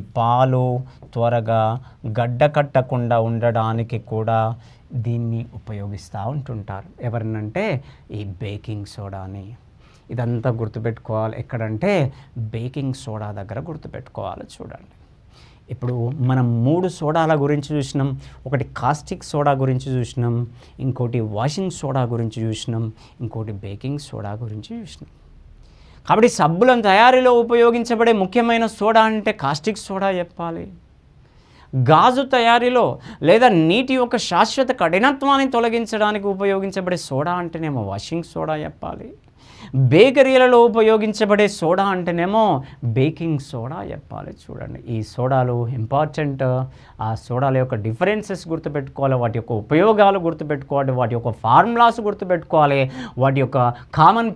Speaker 1: కూడా దీన్ని ఉపయోగిస్తూ ఉంటుంటారు. ఎవరినంటే ఈ బేకింగ్ సోడాని. ఇదంతా గుర్తుపెట్టుకోవాలి. ఎక్కడంటే బేకింగ్ సోడా దగ్గర గుర్తుపెట్టుకోవాలి. చూడండి, ఇప్పుడు మనం 3 సోడాల గురించి చూసినాం. ఒకటి కాస్టిక్ సోడా గురించి చూసినాం, ఇంకోటి వాషింగ్ సోడా గురించి చూసినాం, ఇంకోటి బేకింగ్ సోడా గురించి చూసినాం. కాబట్టి సబ్బుల తయారీలో ఉపయోగించబడే ముఖ్యమైన సోడా అంటే కాస్టిక్ సోడా చెప్పాలి. గాజు తయారీలో లేదా నీటి యొక్క శాశ్వత కఠినత్వాన్ని తొలగించడానికి ఉపయోగించబడే సోడా అంటేనేమో వాషింగ్ సోడా చెప్పాలి. బేకరీలలో ఉపయోగించబడే సోడా అంటేనేమో బేకింగ్ సోడా చెప్పాలి. చూడండి, ఈ సోడాలు ఇంపార్టెంట్. ఆ సోడాల యొక్క డిఫరెన్సెస్ గుర్తుపెట్టుకోవాలి, వాటి యొక్క ఉపయోగాలు గుర్తుపెట్టుకోవాలి, వాటి యొక్క ఫార్ములాస్ గుర్తుపెట్టుకోవాలి, వాటి యొక్క కామన్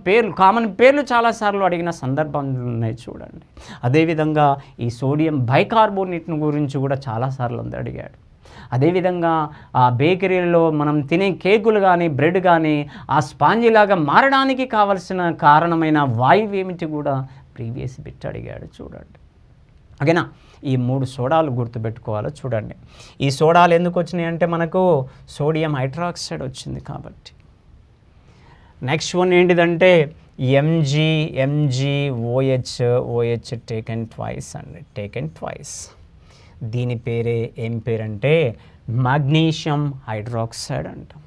Speaker 1: పేర్లు చాలాసార్లు అడిగిన సందర్భాలు ఉన్నాయి. చూడండి, అదేవిధంగా ఈ సోడియం బైకార్బోనేట్ను గురించి కూడా చాలాసార్లు అడిగాడు. అదేవిధంగా ఆ బేకరీలో మనం తినే కేకులు కానీ బ్రెడ్ కానీ ఆ స్పాంజిలాగా మారడానికి కావలసిన కారణమైన వాయువు ఏమిటి కూడా ప్రీవియస్ బిట్ అడిగాడు. చూడండి, ఓకేనా. ఈ 3 సోడాలు గుర్తుపెట్టుకోవాలో. చూడండి, ఈ సోడాలు ఎందుకు వచ్చినాయి అంటే మనకు సోడియం హైడ్రాక్సైడ్ వచ్చింది కాబట్టి. నెక్స్ట్ వన్ ఏంటిదంటే MgOH టేకెన్ ట్వైస్. దీని పేరే ఏం పేరంటే మాగ్నీషియం హైడ్రాక్సైడ్ అంటాం.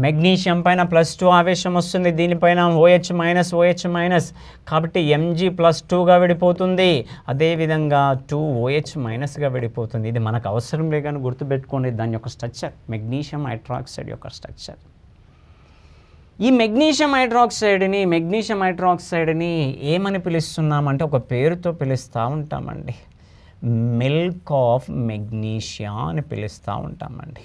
Speaker 1: మెగ్నీషియం పైన +2 ఆవేశం వస్తుంది, దీనిపైన OH- కాబట్టి Mg+2గా విడిపోతుంది. అదేవిధంగా 2OH- విడిపోతుంది. ఇది మనకు అవసరం లేదని గుర్తుపెట్టుకోండి దాని యొక్క స్ట్రక్చర్, మెగ్నీషియం హైడ్రాక్సైడ్ యొక్క స్ట్రక్చర్. ఈ మెగ్నీషియం హైడ్రాక్సైడ్ని ఏమని పిలుస్తున్నామంటే ఒక పేరుతో పిలుస్తూ ఉంటామండి. మిల్క్ ఆఫ్ మెగ్నీషియా అని పిలుస్తూ ఉంటామండి.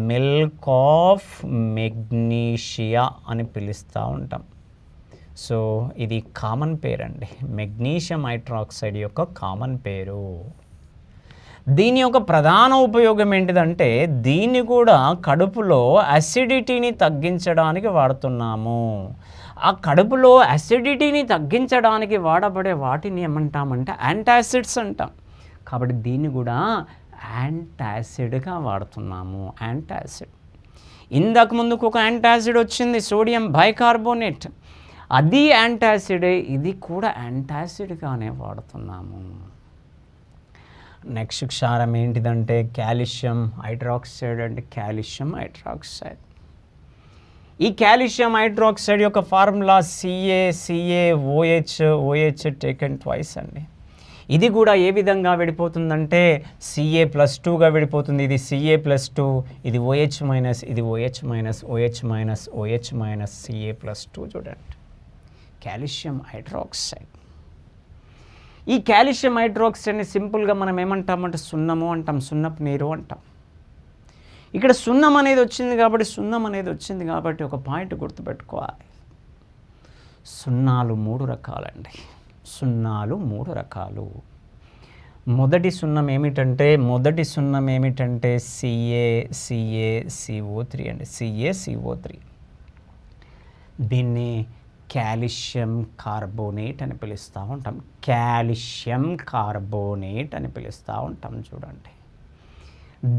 Speaker 1: మిల్క్ ఆఫ్ మెగ్నీషియా అని పిలుస్తూ ఉంటాం. సో ఇది కామన్ పేరండి, మెగ్నీషియం హైడ్రాక్సైడ్ యొక్క కామన్ పేరు. దీని యొక్క ప్రధాన ఉపయోగం ఏంటిదంటే దీన్ని కూడా కడుపులో అసిడిటీని తగ్గించడానికి వాడుతున్నాము. ఆ కడుపులో అసిడిటీని తగ్గించడానికి వాడబడే వాటిని ఏమంటామంటే యాంటాసిడ్స్ అంటాం. కాబట్టి దీన్ని కూడా యాంటాసిడ్గా వాడుతున్నాము. యాంటాసిడ్, ఇంతకు ముందుకు ఒక యాంటాసిడ్ వచ్చింది సోడియం బైకార్బోనేట్, అది యాంటాసిడే, ఇది కూడా యాంటాసిడ్గానే వాడుతున్నాము. నెక్స్ట్ క్షారం ఏంటిదంటే కాల్షియం హైడ్రాక్సైడ్ అంటే కాల్షియం హైడ్రాక్సైడ్. ఈ కాల్షియం హైడ్రాక్సైడ్ యొక్క ఫార్ములా CaOH టేకెన్ ట్వైస్ అండి. ఇది కూడా ఏ విధంగా విడిపోతుందంటే Ca+2గా విడిపోతుంది. ఇది Ca+2, ఇది OH-, ఇది OH-, Ca+2. చూడండి, కాల్షియం హైడ్రాక్సైడ్. ఈ కాల్షియం హైడ్రాక్సైడ్ని సింపుల్గా మనం ఏమంటామంటే సున్నము అంటాం, సున్నపు నీరు అంటాం. ఇక్కడ సున్నం అనేది వచ్చింది కాబట్టి ఒక పాయింట్ గుర్తుపెట్టుకోవాలి. సున్నాలు 3 రకాలండి. సున్నాలు 3 రకాలు. మొదటి సున్నం ఏమిటంటే CaCO3 అండి. CaCO3 దీన్ని కాల్షియం కార్బోనేట్ అని పిలుస్తూ ఉంటాం. చూడండి,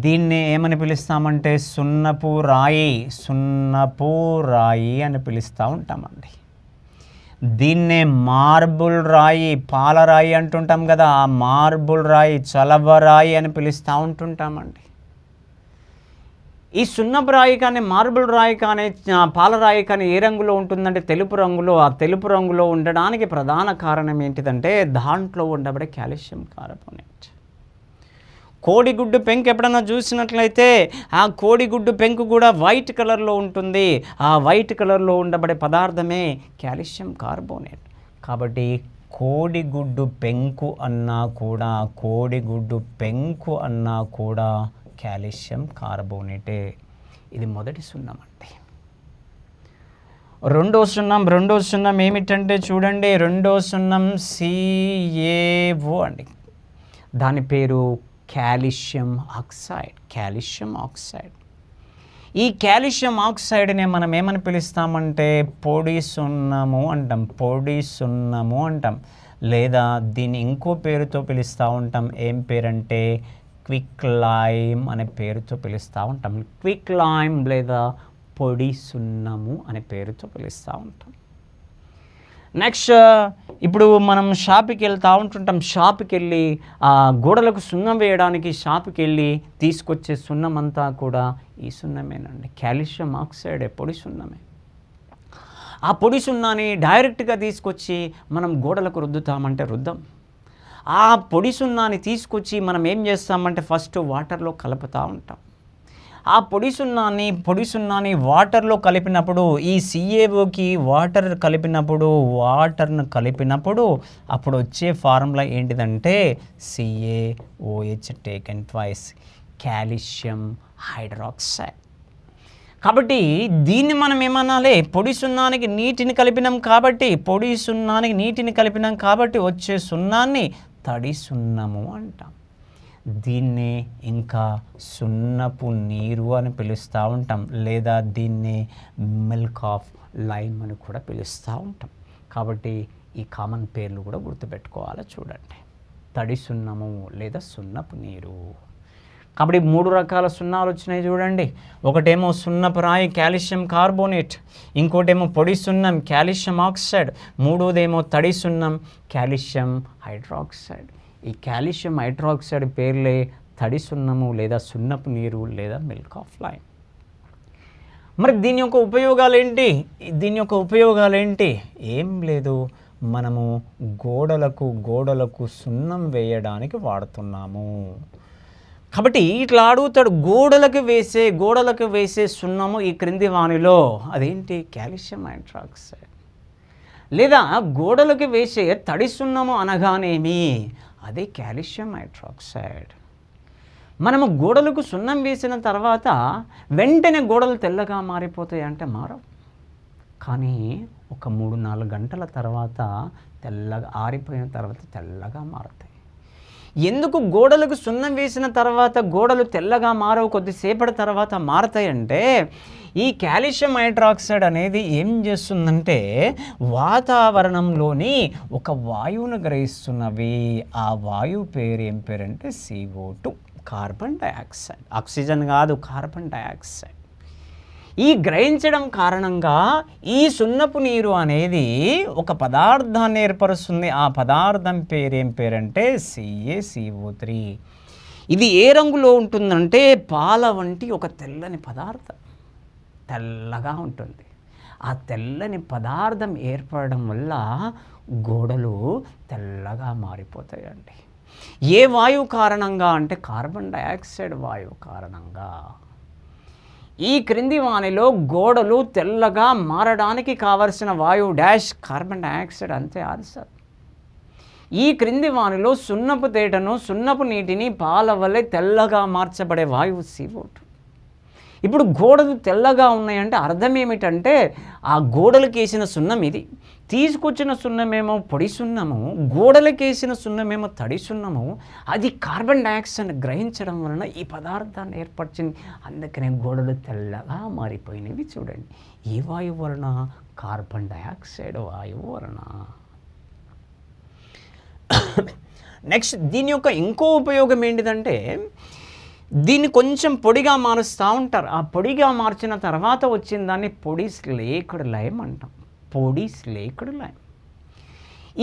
Speaker 1: దీన్ని ఏమని పిలుస్తామంటే సున్నపు రాయి అని పిలుస్తూ ఉంటామండి. దీన్నే మార్బుల్ రాయి, పాలరాయి అంటుంటాం కదా, ఆ మార్బుల్ రాయి, చలవరాయి అని పిలుస్తూ ఉంటుంటామండి. ఈ సున్నపు రాయి కానీ మార్బుల్ రాయి కానీ పాలరాయి కానీ ఏ రంగులో ఉంటుందంటే తెలుపు రంగులో. ఆ తెలుపు రంగులో ఉండడానికి ప్రధాన కారణం ఏంటిదంటే దాంట్లో ఉండబడే కాల్షియం కార్బోనేట్. కోడిగుడ్డు పెంకు ఎప్పుడన్నా చూసినట్లయితే ఆ కోడిగుడ్డు పెంకు కూడా వైట్ కలర్లో ఉంటుంది. ఆ వైట్ కలర్లో ఉండబడే పదార్థమే కాల్షియం కార్బోనేట్. కాబట్టి కోడిగుడ్డు పెంకు అన్నా కూడా కాల్షియం కార్బోనేటే. ఇది మొదటి సున్నం అండి. రెండో సున్నం ఏమిటంటే చూడండి, రెండో సున్నం CaO అండి. దాని పేరు కాల్షియం ఆక్సైడ్. ఈ కాల్షియం ఆక్సైడ్నే మనం ఏమని పిలుస్తామంటే పొడి సున్నము అంటాం. లేదా దీన్ని ఇంకో పేరుతో పిలుస్తూ ఉంటాం. ఏం పేరంటే క్విక్ లైమ్ అనే పేరుతో పిలుస్తూ ఉంటాం. క్విక్ లైమ్ లేదా పొడి సున్నము అనే పేరుతో పిలుస్తూ ఉంటాం. నెక్స్ట్ ఇప్పుడు మనం షాప్కి వెళ్తూ ఉంటుంటాం. షాప్కి వెళ్ళి ఆ గోడలకు సున్నం వేయడానికి షాప్కి వెళ్ళి తీసుకొచ్చే సున్నం అంతా కూడా ఈ సున్నమేనండి. కాల్షియం ఆక్సైడే, పొడి సున్నమే. ఆ పొడి సున్నాన్ని డైరెక్ట్గా తీసుకొచ్చి మనం గోడలకు రుద్దుతామంటే రుద్దం. ఆ పొడి సున్నాన్ని తీసుకొచ్చి మనం ఏం చేస్తామంటే ఫస్ట్ వాటర్లో కలుపుతూ ఉంటాం. ఆ పొడి సున్నాన్ని వాటర్లో కలిపినప్పుడు ఈ CaOకి వాటర్ను కలిపినప్పుడు అప్పుడు వచ్చే ఫార్ములా ఏంటిదంటే CaOH taken twice, calcium hydroxide. కాబట్టి దీన్ని మనం ఏమనాలి, పొడి సున్నానికి నీటిని కలిపినాం కాబట్టి వచ్చే సున్నాన్ని తడి సున్నము అంటాం. దీన్నే ఇంకా సున్నపు నీరు అని పిలుస్తూ ఉంటాం, లేదా దీన్నే మిల్క్ ఆఫ్ లైమ్ అని కూడా పిలుస్తూ ఉంటాం. కాబట్టి ఈ కామన్ పేర్లు కూడా గుర్తుపెట్టుకోవాలి. చూడండి, తడి సున్నము లేదా సున్నపు నీరు. కాబట్టి 3 రకాల సున్నాలు వచ్చినాయి చూడండి. ఒకటేమో సున్నపు రాయి కాల్షియం కార్బోనేట్, ఇంకోటేమో పొడి సున్నం కాల్షియం ఆక్సైడ్, మూడోదేమో తడి సున్నం కాల్షియం హైడ్రాక్సైడ్. ఈ కాల్షియం హైడ్రాక్సైడ్ పేర్లే తడి సున్నము లేదా సున్నపు నీరు లేదా మిల్క్ ఆఫ్ లైమ్. మరి దీని యొక్క ఉపయోగాలు ఏంటి? ఏం లేదు, మనము గోడలకు సున్నం వేయడానికి వాడుతున్నాము. కాబట్టి ఇట్లా అడుగుతాడు, గోడలకు వేసే సున్నము ఈ క్రింది వానిలో అదేంటి? Calcium hydroxide. లేదా గోడలకు వేసే తడి సున్నము అనగానేమి? అదే కాల్షియం హైడ్రాక్సైడ్. మనము గోడలకు సున్నం వేసిన తర్వాత వెంటనే గోడలు తెల్లగా మారిపోతాయి అంటే మారవు. కానీ ఒక 3-4 గంటల తర్వాత ఆరిపోయిన తర్వాత తెల్లగా మారుతాయి. ఎందుకు గోడలకు సున్నం వేసిన తర్వాత గోడలు తెల్లగా మారవు, కొద్దిసేపటి తర్వాత మారతాయంటే ఈ కాల్షియం హైడ్రాక్సైడ్ అనేది ఏం చేస్తుందంటే వాతావరణంలోని ఒక వాయువును గ్రహిస్తున్నవి. ఆ వాయువు పేరు ఏం పేరంటే CO2, కార్బన్ డయాక్సైడ్. ఆక్సిజన్ కాదు, కార్బన్ డయాక్సైడ్. ఈ గ్రహించడం కారణంగా ఈ సున్నపు నీరు అనేది ఒక పదార్థాన్ని ఏర్పరుస్తుంది. ఆ పదార్థం పేరేం పేరంటే CaCO3. ఇది ఏ రంగులో ఉంటుందంటే పాల వంటి ఒక తెల్లని పదార్థం, తెల్లగా ఉంటుంది. ఆ తెల్లని పదార్థం ఏర్పడడం వల్ల గోడలు తెల్లగా మారిపోతాయండి. ఏ వాయువు కారణంగా అంటే కార్బన్ డయాక్సైడ్ వాయువు కారణంగా. ఈ క్రింది వానిలో గోడలు తెల్లగా మారడానికి కావలసిన వాయువు డాష్ కార్బన్ డయాక్సైడ్, అంతే ఆన్సర్. ఈ క్రింది వానిలో సున్నపు తేటను, సున్నపు నీటిని పాల వల్లే తెల్లగా మార్చబడే వాయువు CO2. ఇప్పుడు గోడలు తెల్లగా ఉన్నాయంటే అర్థం ఏమిటంటే ఆ గోడలకు వేసిన సున్నం ఇది, తీసుకొచ్చిన సున్నమేమో పొడి సున్నము, గోడలకు వేసిన సున్నమేమో తడి సున్నము. అది కార్బన్ డయాక్సైడ్ గ్రహించడం వలన ఈ పదార్థాన్ని ఏర్పరిచింది. అందుకనే గోడలు తెల్లగా మారిపోయినవి. చూడండి, ఈ వాయువు వలన? కార్బన్ డయాక్సైడ్ వాయువు వలన. నెక్స్ట్ దీని యొక్క ఇంకో ఉపయోగం ఏంటిదంటే దీన్ని కొంచెం పొడిగా మారుస్తూ ఉంటారు. ఆ పొడిగా మార్చిన తర్వాత వచ్చిన దాన్ని పొడి స్లేక్డ్ లైమ్ అంటాం.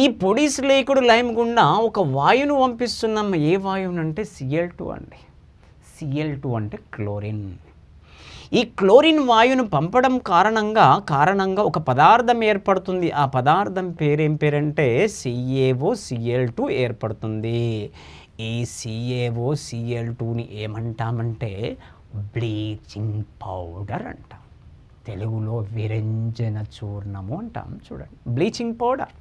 Speaker 1: ఈ పొడి స్లేక్డ్ లైమ్ గుండా ఒక వాయువును పంపిస్తున్నాం. ఏ వాయువునంటే Cl2 అండి. Cl2 అంటే క్లోరిన్. ఈ క్లోరిన్ వాయువును పంపడం కారణంగా ఒక పదార్థం ఏర్పడుతుంది. ఆ పదార్థం పేరేం పేరంటే CaOCl2 ఏర్పడుతుంది. ఈ CaOCl2ని ఏమంటామంటే బ్లీచింగ్ పౌడర్ అంటాం. తెలుగులో విరంజన చూర్ణము అంటాం. చూడండి, బ్లీచింగ్ పౌడర్.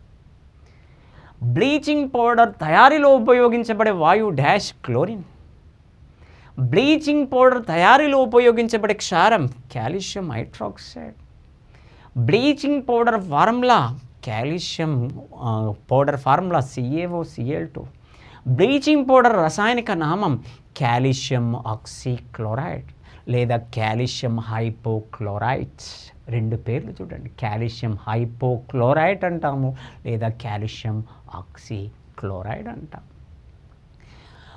Speaker 1: బ్లీచింగ్ పౌడర్ తయారీలో ఉపయోగించబడే వాయువు డాష్ క్లోరిన్. బ్లీచింగ్ పౌడర్ తయారీలో ఉపయోగించబడే క్షారం calcium hydroxide. Bleaching powder formula calcium powder formula CaOCl2. Bleaching powder రసాయనిక నామం కాల్షియం ఆక్సీక్లోరైడ్ లేదా కాల్షియం హైపోక్లోరైట్. రెండు పేర్లు చూడండి, కాల్షియం హైపోక్లోరైట్ అంటాము లేదా కాల్షియం ఆక్సీక్లోరైడ్ అంటాం.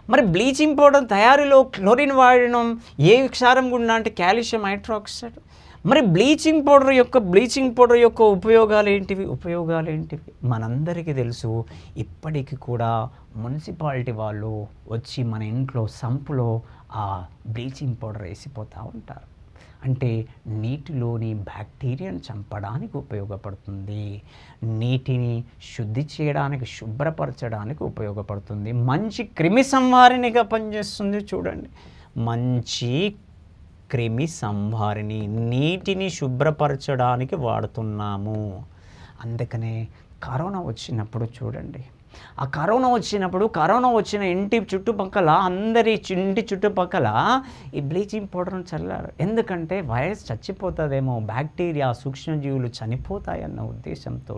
Speaker 1: మరి బ్లీచింగ్ పౌడర్ తయారీలో క్లోరిన్ వాడడం ఏ క్షారం గుండా అంటే కాల్షియం హైడ్రాక్సైడ్. మరి బ్లీచింగ్ పౌడర్ యొక్క ఉపయోగాలు ఏంటివి? మనందరికీ తెలుసు. ఇప్పటికీ కూడా మున్సిపాలిటీ వాళ్ళు వచ్చి మన ఇంట్లో సంపులో ఆ బ్లీచింగ్ పౌడర్ వేసిపోతూ ఉంటారు. అంటే నీటిలోని బ్యాక్టీరియాను చంపడానికి ఉపయోగపడుతుంది, నీటిని శుద్ధి చేయడానికి, శుభ్రపరచడానికి ఉపయోగపడుతుంది, మంచి క్రిమి సంహారిణిగా పనిచేస్తుంది. చూడండి, మంచి క్రిమి సంహారిణి, నీటిని శుభ్రపరచడానికి వాడుతున్నాము. అందుకనే కరోనా వచ్చినప్పుడు చూడండి, ఆ కరోనా వచ్చిన ఇంటి చుట్టుపక్కల ఇంటి చుట్టుపక్కల ఈ బ్లీచింగ్ పౌడర్ను చల్లారు. ఎందుకంటే వైరస్ చచ్చిపోతుందేమో, బ్యాక్టీరియా సూక్ష్మజీవులు చనిపోతాయన్న ఉద్దేశంతో.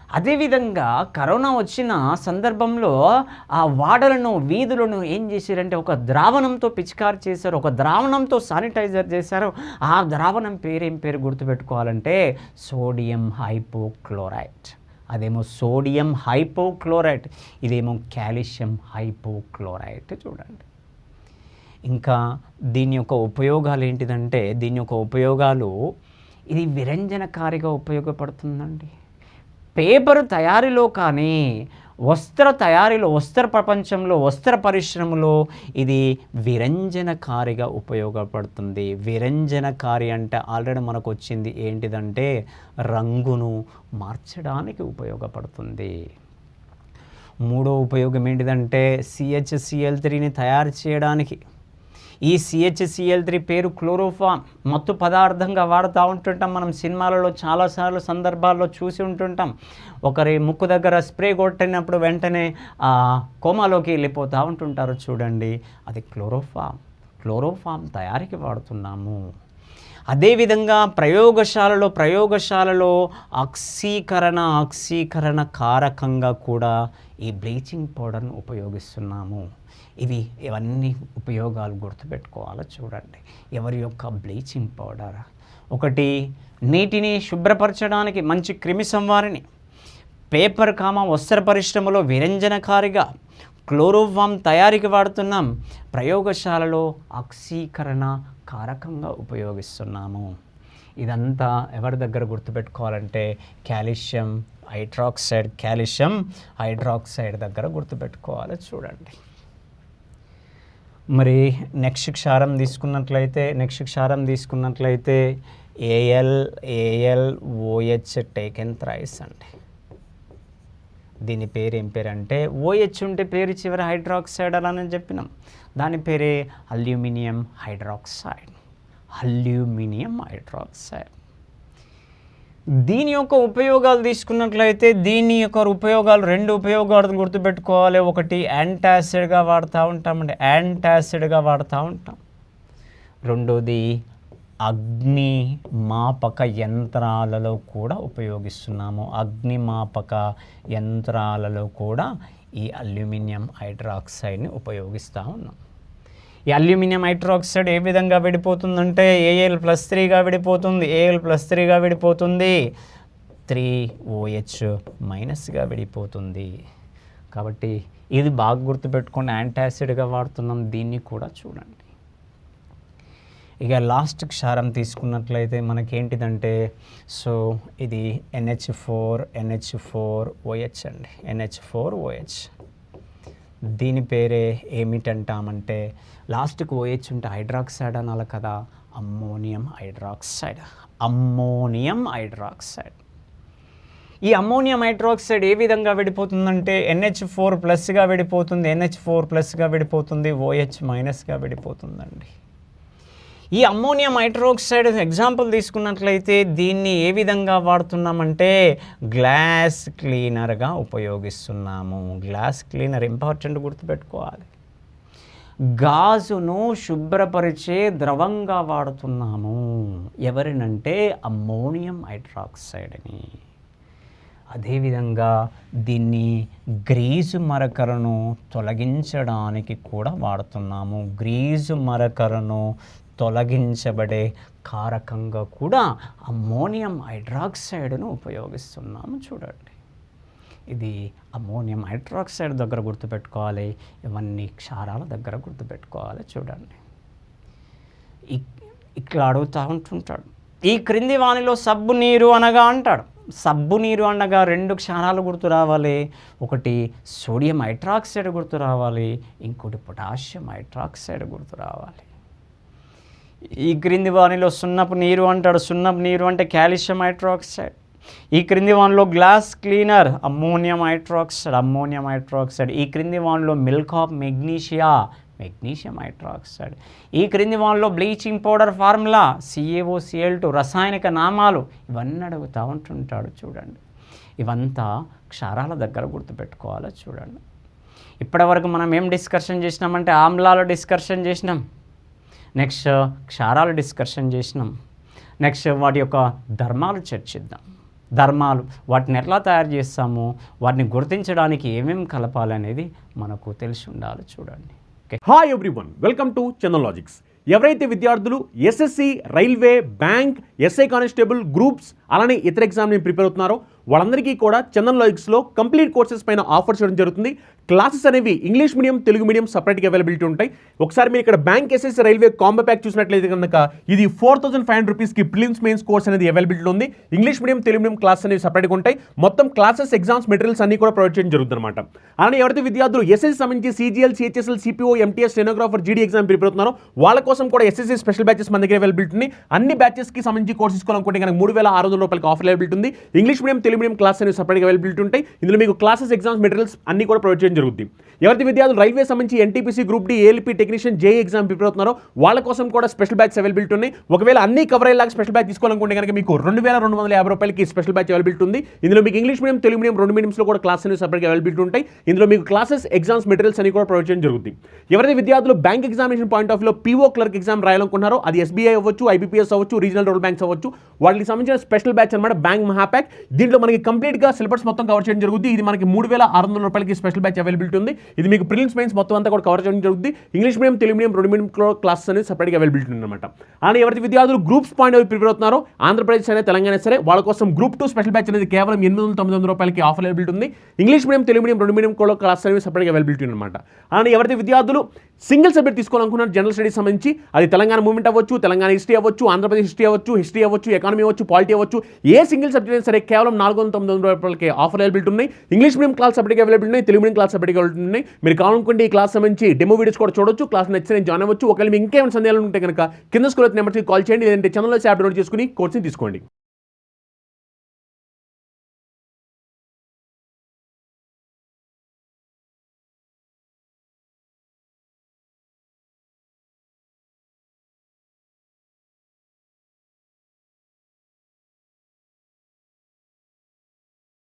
Speaker 1: అదేవిధంగా కరోనా వచ్చిన సందర్భంలో ఆ వాడలను, వీధులను ఏం చేశారంటే ఒక ద్రావణంతో పిచికారి చేశారు, ఒక ద్రావణంతో శానిటైజర్ చేశారు. ఆ ద్రావణం ఏం పేరు గుర్తుపెట్టుకోవాలంటే సోడియం హైపోక్లోరైట్. అదేమో సోడియం హైపోక్లోరైట్, ఇదేమో కాల్షియం హైపోక్లోరైట్. చూడండి, ఇంకా దీని యొక్క ఉపయోగాలు ఏంటిదంటే, ఇది విరంజనకారిగా ఉపయోగపడుతుందండి. పేపర్ తయారీలో కానీ వస్త్ర ప్రపంచంలో, వస్త్ర పరిశ్రమలో ఇది విరంజనకారిగా ఉపయోగపడుతుంది. విరంజనకారి అంటే ఆల్రెడీ మనకు వచ్చింది ఏంటిదంటే రంగును మార్చడానికి ఉపయోగపడుతుంది. మూడో ఉపయోగం ఏంటిదంటే CHCl3ని తయారు చేయడానికి. ఈ CHCl3 పేరు క్లోరోఫామ్, మత్తు పదార్థంగా వాడుతూ ఉంటుంటాం. మనం సినిమాలలో చాలాసార్లు సందర్భాల్లో చూసి ఉంటుంటాం. ఒకరి ముక్కు దగ్గర స్ప్రే కొట్టినప్పుడు వెంటనే కోమాలోకి వెళ్ళిపోతూ ఉంటుంటారు. చూడండి, అది క్లోరోఫామ్ తయారీకి వాడుతున్నాము. అదేవిధంగా ప్రయోగశాలలో ఆక్సీకరణ కారకంగా కూడా ఈ బ్లీచింగ్ పౌడర్ను ఉపయోగిస్తున్నాము. ఇవన్నీ ఉపయోగాలు గుర్తుపెట్టుకోవాలి. చూడండి, ఎవరి యొక్క బ్లీచింగ్ పౌడర్, ఒకటి నీటిని శుభ్రపరచడానికి మంచి క్రిమి సంహారిణి, పేపర్ వస్త్ర పరిశ్రమలో విరంజనకారిగా, క్లోరోఫామ్ తయారీకి వాడుతున్నాం, ప్రయోగశాలలో ఆక్సీకరణ కారకంగా ఉపయోగిస్తున్నాము. ఇదంతా ఎవరి దగ్గర గుర్తుపెట్టుకోవాలంటే కాల్షియం హైడ్రాక్సైడ్ దగ్గర గుర్తుపెట్టుకోవాలి. చూడండి, మరి నెక్స్ట్ క్షారం తీసుకున్నట్లయితే AlOH టేకెన్ థ్రైస్ అండి. దీని పేరు ఏం పేరు అంటే OH ఉంటే పేరు చివరి హైడ్రాక్సైడ్ అని చెప్పినాం. దాని పేరే అల్యూమినియం హైడ్రాక్సైడ్. దీని యొక్క ఉపయోగాలు తీసుకున్నట్లయితే రెండు ఉపయోగాలు గుర్తుపెట్టుకోవాలి. ఒకటి యాంటాసిడ్గా వాడుతూ ఉంటాం. రెండోది అగ్నిమాపక యంత్రాలలో కూడా ఉపయోగిస్తున్నాము. అగ్నిమాపక యంత్రాలలో కూడా ఈ అల్యూమినియం హైడ్రాక్సైడ్ని ఉపయోగిస్తూ ఉన్నాం. ఈ అల్యూమినియం హైడ్రాక్సైడ్ ఏ విధంగా విడిపోతుందంటే Al+3గా విడిపోతుంది, 3OH- విడిపోతుంది. కాబట్టి ఇది బాగా గుర్తుపెట్టుకోండి, యాంటాసిడ్గా వాడుతున్నాం. దీన్ని కూడా చూడండి. ఇక లాస్ట్ క్షారం తీసుకున్నట్లయితే మనకేంటిదంటే ఇది NH4OH అండి. NH4OH దీని పేరే ఏమిటంటామంటే లాస్ట్కి OH ఉంటే హైడ్రాక్సైడ్ అనాలి కదా, అమ్మోనియం హైడ్రాక్సైడ్. ఈ అమ్మోనియం హైడ్రాక్సైడ్ ఏ విధంగా విడిపోతుందంటే NH4 ప్లస్గా విడిపోతుంది, NH4 ప్లస్గా విడిపోతుంది, OH మైనస్గా విడిపోతుందండి. ఈ అమ్మోనియం హైడ్రాక్సైడ్ ఎగ్జాంపుల్ తీసుకున్నట్లయితే దీన్ని ఏ విధంగా వాడుతున్నామంటే గ్లాస్ క్లీనర్గా ఉపయోగిస్తున్నాము. గ్లాస్ క్లీనర్ ఇంపార్టెంట్ గుర్తుపెట్టుకోవాలి. గాజును శుభ్రపరిచే ద్రవంగా వాడుతున్నాము. ఎవరినంటే అమ్మోనియం హైడ్రాక్సైడ్ని. అదేవిధంగా దీన్ని గ్రీజు మరకలను తొలగించడానికి కూడా వాడుతున్నాము. గ్రీజు మరకలను తొలగించబడే కారకంగా కూడా అమ్మోనియం హైడ్రాక్సైడ్ను ఉపయోగిస్తున్నాము. చూడండి, ఇది అమ్మోనియం హైడ్రాక్సైడ్ దగ్గర గుర్తుపెట్టుకోవాలి, ఇవన్నీ క్షారాల దగ్గర గుర్తుపెట్టుకోవాలి. చూడండి, ఇట్లా అడుగుతూ ఉంటుంటాడు, ఈ క్రింది వానిలో సబ్బు నీరు అనగా అంటాడు. సబ్బు నీరు అనగా 2 క్షారాలు గుర్తు రావాలి. ఒకటి సోడియం హైడ్రాక్సైడ్ గుర్తు రావాలి, ఇంకోటి పొటాషియం హైడ్రాక్సైడ్ గుర్తు రావాలి. ఈ క్రింది వానిలో సున్నపు నీరు అంటాడు. సున్నపు నీరు అంటే కాల్షియం హైడ్రాక్సైడ్. ఈ క్రింది వానిలో glass cleaner ammonium hydroxide, ammonium hydroxide. ఈ క్రింది వానిలో milk of magnesia, magnesium hydroxide. ఈ క్రింది వానిలో బ్లీచింగ్ పౌడర్ ఫార్ములా CaOCl2, రసాయనిక నామాలు, ఇవన్నీ అడుగుతూ ఉంటుంటాడు. చూడండి, ఇవంతా క్షారాల దగ్గర గుర్తుపెట్టుకోవాలో. చూడండి, ఇప్పటివరకు మనం ఏం డిస్కషన్ చేసినామంటే ఆమ్లాలు డిస్కషన్ చేసినాం, నెక్స్ట్ క్షారాలు డిస్కషన్ చేసినాం, నెక్స్ట్ వాటి యొక్క ధర్మాలు చర్చిద్దాం. ధర్మాలు, వాటిని ఎట్లా తయారు చేస్తాము, వాటిని గుర్తించడానికి ఏమేమి కలపాలి అనేది మనకు తెలిసి ఉండాలి. చూడండి.
Speaker 2: Hi everyone, welcome to Chandan logics. ఎవరైతే విద్యార్థులు SSC, railway, bank, SI constable, groups అలానే ఇతర ఎగ్జామ్ని ప్రిపేర్ అవుతున్నారో వాళ్ళందరికీ కూడా చందన్ లాజిక్స్లో కంప్లీట్ కోర్సెస్ పైన ఆఫర్ చేయడం జరుగుతుంది. క్లాసెస్ అనేవి ఇంగ్లీష్ మీడియం, తెలుగు మీడియం సపరేట్గా అవైలబిలిటీ ఉంటాయి. ఒకసారి మీరు ఇక్కడ bank, SSC, railway combo pack చూసినట్లయితే కనుక ఇది 4500 రూపీస్కి ప్రిలిమ్స్ మెయిన్స్ కోర్స్ అనేది అవైలబిలిటీ ఉంది. English medium, Telugu medium classes అనేవి సపరేట్గా ఉంటాయి. మొత్తం క్లాసెస్, ఎగ్జామ్స్, మెటీరియల్స్ అన్ని కూడా ప్రొవైడ్ చేయడం జరుగుతుంది అనమాట. అలానే ఎవరైతే విద్యార్థులు SSC సంబంధించి CGL, CHSL, CPO, MTS, stenographer, GD exam prepare అవుతున్నారో వాళ్ళ కోసం కూడా SSC స్పెషల్ బ్యాచెస్ మన దగ్గర అవైలబిలిటీ ఉంది. అన్ని బ్యాచెస్కి సంబంధించి కోర్స్ తీసుకోవాలనుకుంటే కనుక 3600 రూపాయలకి ఆఫర్ అవైలబిలిటీ ఉంది. English medium, Telugu medium class అనేవి సపరేట్గా అవైలబిలిటీ ఉంటాయి. ఇందులో మీకు క్లాసెస్, ఎగ్జామ్స్, మెటీరియల్స్ అన్ని కూడా ప్రొవైడ్ చేయడం జరుగుతుంది. ఎవరైతే విద్యార్థులు రైల్వే సంబంధించి NTPC, group D, ALP technician, JE exam prepare అవుతున్నారో వాళ్ళ కోసం కూడా స్పెషల్ బ్యాచ్ అవైలబిలిటీ ఉన్నాయి. ఒకవేళ అన్ని కవర్ అయ్యేలాగా స్పెషల్ బ్యాచ్ తీసుకోవాలనుకుంటే కనుక మీకు 2250 రూపాయలకి స్పెషల్ బ్యాచ్ అవైలబిలిటీ ఉంది. ఇందులో మీకు ఇంగ్లీష్ మీడియం, తెలుగు మీడియం రెండు మీడియంస్లో కూడా క్లాస్ అనేవి సపరేట్గా అవైలబిలిటీ ఉంటాయి. ఇందులో మీకు క్లాసెస్, ఎగ్జామ్స్, మెటీరియల్స్ అన్ని కూడా ప్రొవైడ్ చేయడం జరుగుతుంది. ఎవరైతే విద్యార్థులు బ్యాంక్ ఎగ్జామినేషన్ పాయింట్ ఆఫ్ వ్యూలో PO క్లర్క్ ఎగ్జామ్ రాయాలనుకున్నారో అది SBI అవ్వచ్చు, IBPS అవ్వచ్చు, రీజనల్ రూరల్ బ్యాంక్స్ అవ్వచ్చు, వాటికి సంబంధించిన స్పెషల్ బ్యాచ్ అనమాట బ్యాంక్ మహాప్యాక్. దీంట్లో మనకి కంప్లీట్గా సిలబస్ మొత్తం కవర్ చేయడం జరుగుతుంది. ఇది మనకి 3600 రూపాయలకి స్పెషల్ బ్యాచ్ అవైలబిలిటీ ఉంది. ఇది మీకు ప్రిలిమ్స్ మెయిన్స్ మొత్తం అంతా కూడా కవర్ చేయడం జరుగుతుంది. ఇంగ్లీష్ మీడియం, తెలుగు మీడియం రెండు మీడియం క్లాసెస్ అనేది సపరేట్గా అవైలబిలిటీ ఉందన్నమాట. అలానే ఎవరైతే విద్యార్థులు గ్రూప్స్ పాయింట్ ఆఫ్ ప్రిపేర్ అవుతున్నారో ఆంధ్రప్రదేశ్ అనేది, తెలంగాణ సరే వాళ్ళ కోసం గ్రూప్ 2 స్పెషల్ బ్యాచ్ అనేది కేవలం 800-900 రూపాయలకి ఆఫర్ అవైలబిలిటీ ఉంది. ఇంగ్లీష్ మీడియం, తెలుగు మీడియం రెండు మీడియం క్లాసెస్ అనేవి సపరేట్గా అవైలబిలిటీ అనమాట. అలానే ఎవరైతే విద్యార్థులు సింగిల్ సబ్జెక్ట్ తీసుకోవాలనుకున్నారు జనరల్ స్టడీస్ సంబంధించి, అది తెలంగాణ మూవ్మెంట్ అవ్వచ్చు, తెలంగాణ హిస్టరీ అవ్వచ్చు, ఆంధ్రప్రదేశ్ హిస్టరీ అవ్వచ్చు, ఎకానమీ అవ్వచ్చు, పాలిటీ అవ్వచ్చు, ఏ సింగిల్ సబ్జెక్ట్ అయినా సరే కేవలం 400-900 రూపాయలకి ఆఫర్ అవైలబిలిటీ ఉన్నాయి. ఇంగ్లీష్ మీడియం క్లాస్ సపరేట్గా అవైలబిలిటీ ఉన్నాయి, తెలుగు మీడియం క్లాస్ సపరేట్గా అవైలబిలిటీ ఉన్నాయి. మీరు కావాలనుకుంటే ఈ క్లాస్ సంబంధించి డెమో వీడియోస్ కూడా చూడొచ్చు. క్లాస్ నచ్చితే నేను జాయిన్ అవ్వచ్చు. ఒకవేళ మీకు ఇంకేమైనా సందేహాలు ఉంటే కనుక కింద స్కూల్ నెంబర్కి కాల్ చేయండి, లేదంటే ఛానల్లో యాప్ డౌన్లోడ్ చేసుకుని కోర్సుని తీసుకోండి.